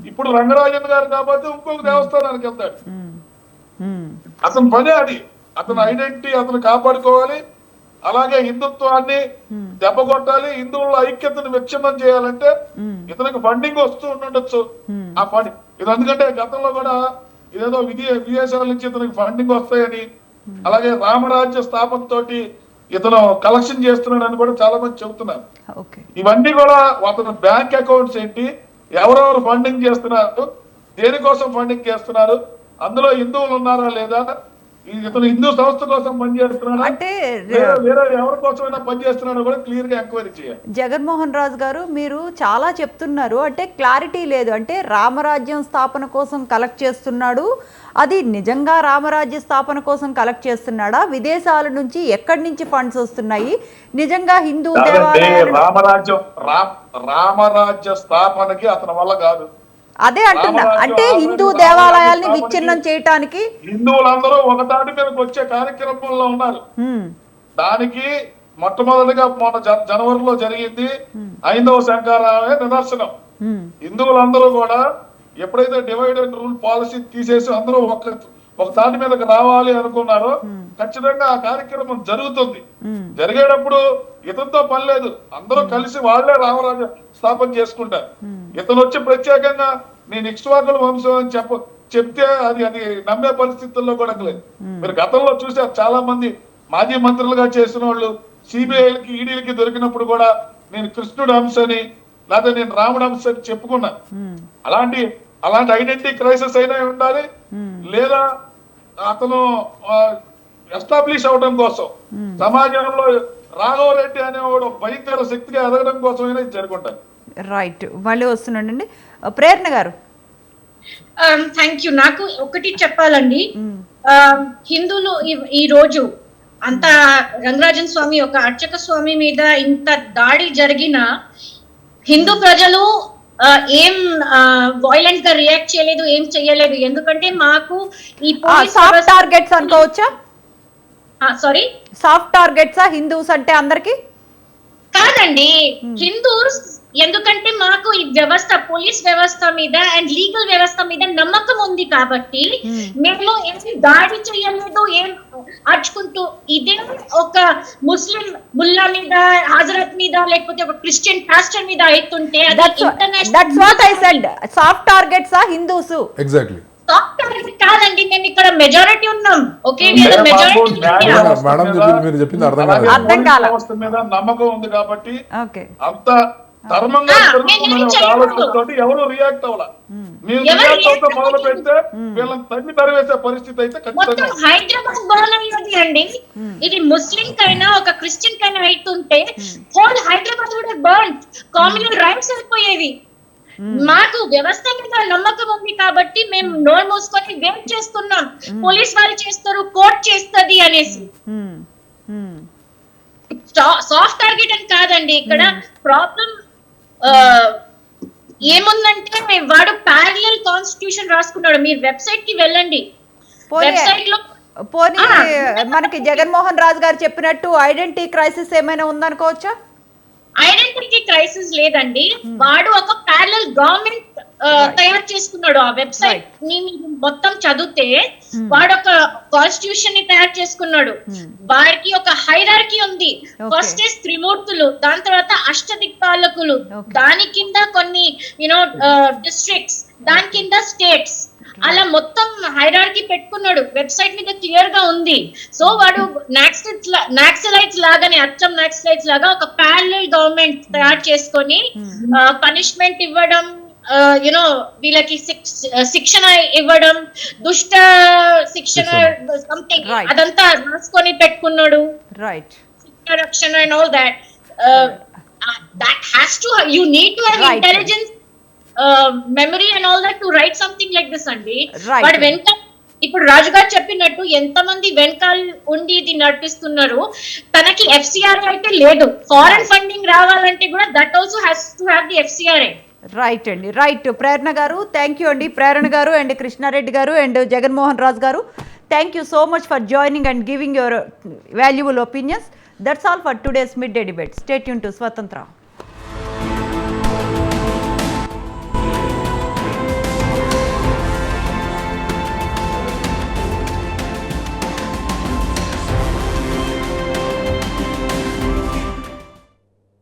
Speaker 3: ఇప్పుడు రంగరాజన్ గారు కాబట్టి ఇంకొక దేవస్థానానికి వెళ్తాడు. అతని పనే అది, అతని ఐడెంటిటీ అతను కాపాడుకోవాలి, అలాగే హిందుత్వాన్ని దెబ్బ కొట్టాలి, హిందువుల ఐక్యతను విచ్ఛిన్నం చేయాలంటే ఇతనికి ఫండింగ్ వస్తూ ఉండొచ్చు. ఆ ఫండింగ్ ఇది ఎందుకంటే గతంలో కూడా ఇదేదో విదేశాల నుంచి ఇతనికి ఫండింగ్ వస్తాయని, అలాగే రామరాజ్య స్థాపన తోటి ఇతను కలెక్షన్ చేస్తున్నాడని కూడా చాలా మంది చెబుతున్నారు.
Speaker 1: ఓకే.
Speaker 3: ఇవన్నీ కూడా అతను బ్యాంక్ అకౌంట్స్ ఏంటి, ఎవరెవరు ఫండింగ్ చేస్తున్నారు, దేనికోసం ఫండింగ్ చేస్తున్నారు, అందులో హిందువులు ఉన్నారా లేదా, ఇతను హిందూ సంస్థ కోసం పనిచేస్తున్నాడా
Speaker 1: అంటే
Speaker 3: వేరే ఎవరి కోసమైనా పనిచేస్తున్నాడో కూడా క్లియర్ గా ఎంక్వైరీ చేయాలి.
Speaker 1: జగన్మోహన్ రాజు గారు మీరు చాలా చెప్తున్నారు, అంటే క్లారిటీ లేదు. అంటే రామరాజ్యం స్థాపన కోసం కలెక్ట్ చేస్తున్నాడు, అది నిజంగా రామరాజ్య స్థాపన కోసం కలెక్ట్ చేస్తున్నాడా, విదేశాల నుంచి ఎక్కడి నుంచి ఫండ్స్ వస్తున్నాయి, నిజంగా హిందూ దేవాలయాలు
Speaker 3: రామరాజ్య స్థాపనకి అతని వల్ల కాదు.
Speaker 1: అదే అంటున్నా, అంటే హిందూ దేవాలయాల్ని విచ్ఛిన్నం చేయటానికి
Speaker 3: హిందువులందరూ ఒకతాటి మీదకి వచ్చే కార్యక్రమంలో ఉన్నారు. దానికి మొట్టమొదటిగా మన జనవరిలో జరిగింది ఐదవ శంకరాలయ నిదర్శనం. హిందువులందరూ కూడా ఎప్పుడైతే డివైడ్ అండ్ రూల్ పాలసీ తీసేసి అందరూ ఒక తాటి మీదకి రావాలి అనుకున్నారో ఖచ్చితంగా ఆ కార్యక్రమం జరుగుతుంది. జరిగేటప్పుడు ఇతనితో పని లేదు, అందరూ కలిసి వాళ్లే రామరాజు స్థాపన చేసుకుంటారు. ఇతను వచ్చి ప్రత్యేకంగా నేను ఇక్ష్వాకుల వంశం అని చెప్తే అది నమ్మే పరిస్థితుల్లో కూడా లేదు. మీరు గతంలో చూసారు, చాలా మంది మాజీ మంత్రులుగా చేసిన వాళ్ళు సిబిఐకి ఈడీలకి దొరికినప్పుడు కూడా నేను కృష్ణుడు అంశని లేదా నేను రాముడు అంశ అని చెప్పుకున్నా. అలాంటి ఐడెంటిటీ క్రైసిస్ అయినా ఉండాలి, లేదా అతను ఎస్టాబ్లిష్ అవడం కోసం సమాజంలో రాఘవరెడ్డి అనేవాడు భయంకర శక్తిగా ఎదగడం కోసం అయినా ఇది జరుగుంటాయి.
Speaker 1: రైట్, మళ్ళీ వస్తున్నాడండి ప్రేరణ గారు.
Speaker 4: Thank you. నాకు ఒకటి చెప్పాలండి, హిందువులు ఈ రోజు అంత రంగరాజన్ స్వామి ఒక అర్చక స్వామి మీద ఇంత దాడి జరిగిన హిందూ ప్రజలు ఏం వైలెంట్ గా రియాక్ట్ చేయలేదు, ఏం చేయలేదు. ఎందుకంటే మాకు ఈ
Speaker 1: సాఫ్ట్ టార్గెట్స్ అనుకోవచ్చా?
Speaker 4: సారీ,
Speaker 1: సాఫ్ట్ టార్గెట్సా హిందూస్ అంటే అందరికి?
Speaker 4: కాదండి, హిందూస్ ఎందుకంటే మాకు ఈ వ్యవస్థ, పోలీస్ వ్యవస్థ మీద అండ్ లీగల్ వ్యవస్థ మీద నమ్మకం ఉంది కాబట్టి మేము ఏం దాడి చేయలేదు, ఏం అర్చుకుంటూ. ఇదే ఒక ముస్లిం ముల్లా మీద, హజరత్ మీద, లేకపోతే ఒక క్రిస్టియన్ పాస్టర్ మీద అవుతుంటే
Speaker 1: soft targets Hindus
Speaker 2: exactly
Speaker 4: soft target కాదండి. మేము ఇక్కడ మెజారిటీ ఉన్నాం. ఓకే,
Speaker 1: అర్థం కాల
Speaker 3: మీద నమ్మకం ఉంది కాబట్టి
Speaker 1: ఓకే
Speaker 3: అంత ధర్మంగా ఆలోచనతో ఎవరు రియాక్ట్ అవ్వాల. మీరు రియాక్ట్ అవుతా మొదలు పెడితే వీళ్ళని తగ్గి తరివేసే పరిస్థితి అయితే ఖచ్చితంగా.
Speaker 4: హైదరాబాద్ బర్న్ అయ్యేది అండి. ఇది ముస్లిం కైనా ఒక క్రిస్టియన్ కైనా అవుతుంటే హోల్ హైదరాబాద్ కూడా బర్న్, కామ్యూనల్ రైట్స్ అయిపోయేవి. మాకు వ్యవస్థ మీద నమ్మకం ఉంది కాబట్టి మేము నోరు మూసుకొని వెయిట్ చేస్తున్నాం, పోలీస్ వాళ్ళు చేస్తారు, కోర్ట్ చేస్తుంది అనేసి. సాఫ్ట్ టార్గెట్ అని కాదండి, ఇక్కడ ప్రాబ్లం ఏముందంటే వాడు ప్యారలల్ కాన్స్టిట్యూషన్ రాసుకున్నాడు. మీరు వెబ్సైట్ కి వెళ్ళండి, వెబ్సైట్ లో
Speaker 1: పోనీ మనకి జగన్మోహన్ రాజు గారు చెప్పినట్టు ఐడెంటిటీ క్రైసిస్ ఏమైనా ఉందనుకోవచ్చా?
Speaker 4: ఐడెంటిటీ క్రైసిస్ లేదండి, వాడు ఒక ప్యారలల్ గవర్నమెంట్ తయారు చేసుకున్నాడు. ఆ వెబ్సైట్ ని మీరు మొత్తం చదివితే వాడు ఒక కాన్స్టిట్యూషన్ ని తయారు చేసుకున్నాడు. వారికి ఒక హైరార్కీ ఉంది. ఫస్ట్ ఇస్ త్రిమూర్తులు, దాని తర్వాత అష్టదిక్పాలకులు, దాని కింద కొన్ని డిస్ట్రిక్ట్స్, దాని కింద స్టేట్స్, అలా మొత్తం హైరార్కీ పెట్టుకున్నాడు. వెబ్సైట్ మీద క్లియర్ గా ఉంది. సో వాడు నాక్సలైట్స్ లాగానే, అచ్చం నాక్సలైట్స్ లాగా ఒక ప్యారలల్ గవర్నమెంట్ తయారు చేసుకొని పనిష్మెంట్ ఇవ్వడం, వీళ్ళకి శిక్షణ ఇవ్వడం, దుష్ట శిక్షణ సంథింగ్ అదంతా రాసుకొని పెట్టుకున్నాడు.
Speaker 1: రైట్,
Speaker 4: శిక్షణ రక్షణ and all that. That has to, you need to have intelligence, memory and all that to write something like this అండి. బట్ వెంట ఇప్పుడు రాజుగారు చెప్పినట్టు ఎంతమంది వెనకాల ఉండి ఇది నడిపిస్తున్నారు. తనకి FCRA అయితే లేదు, ఫారెన్ ఫండింగ్ రావాలంటే కూడా that also has to have the FCRA.
Speaker 1: Right అండి, రైట్. ప్రేరణ గారు, థ్యాంక్ యూ అండి. ప్రేరణ గారు అండ్ కృష్ణారెడ్డి గారు అండ్ జగన్మోహన్ రాజు గారు, thank you so much for joining and giving your valuable opinions. That's all for today's mid day debate. Stay tune to స్వతంత్ర.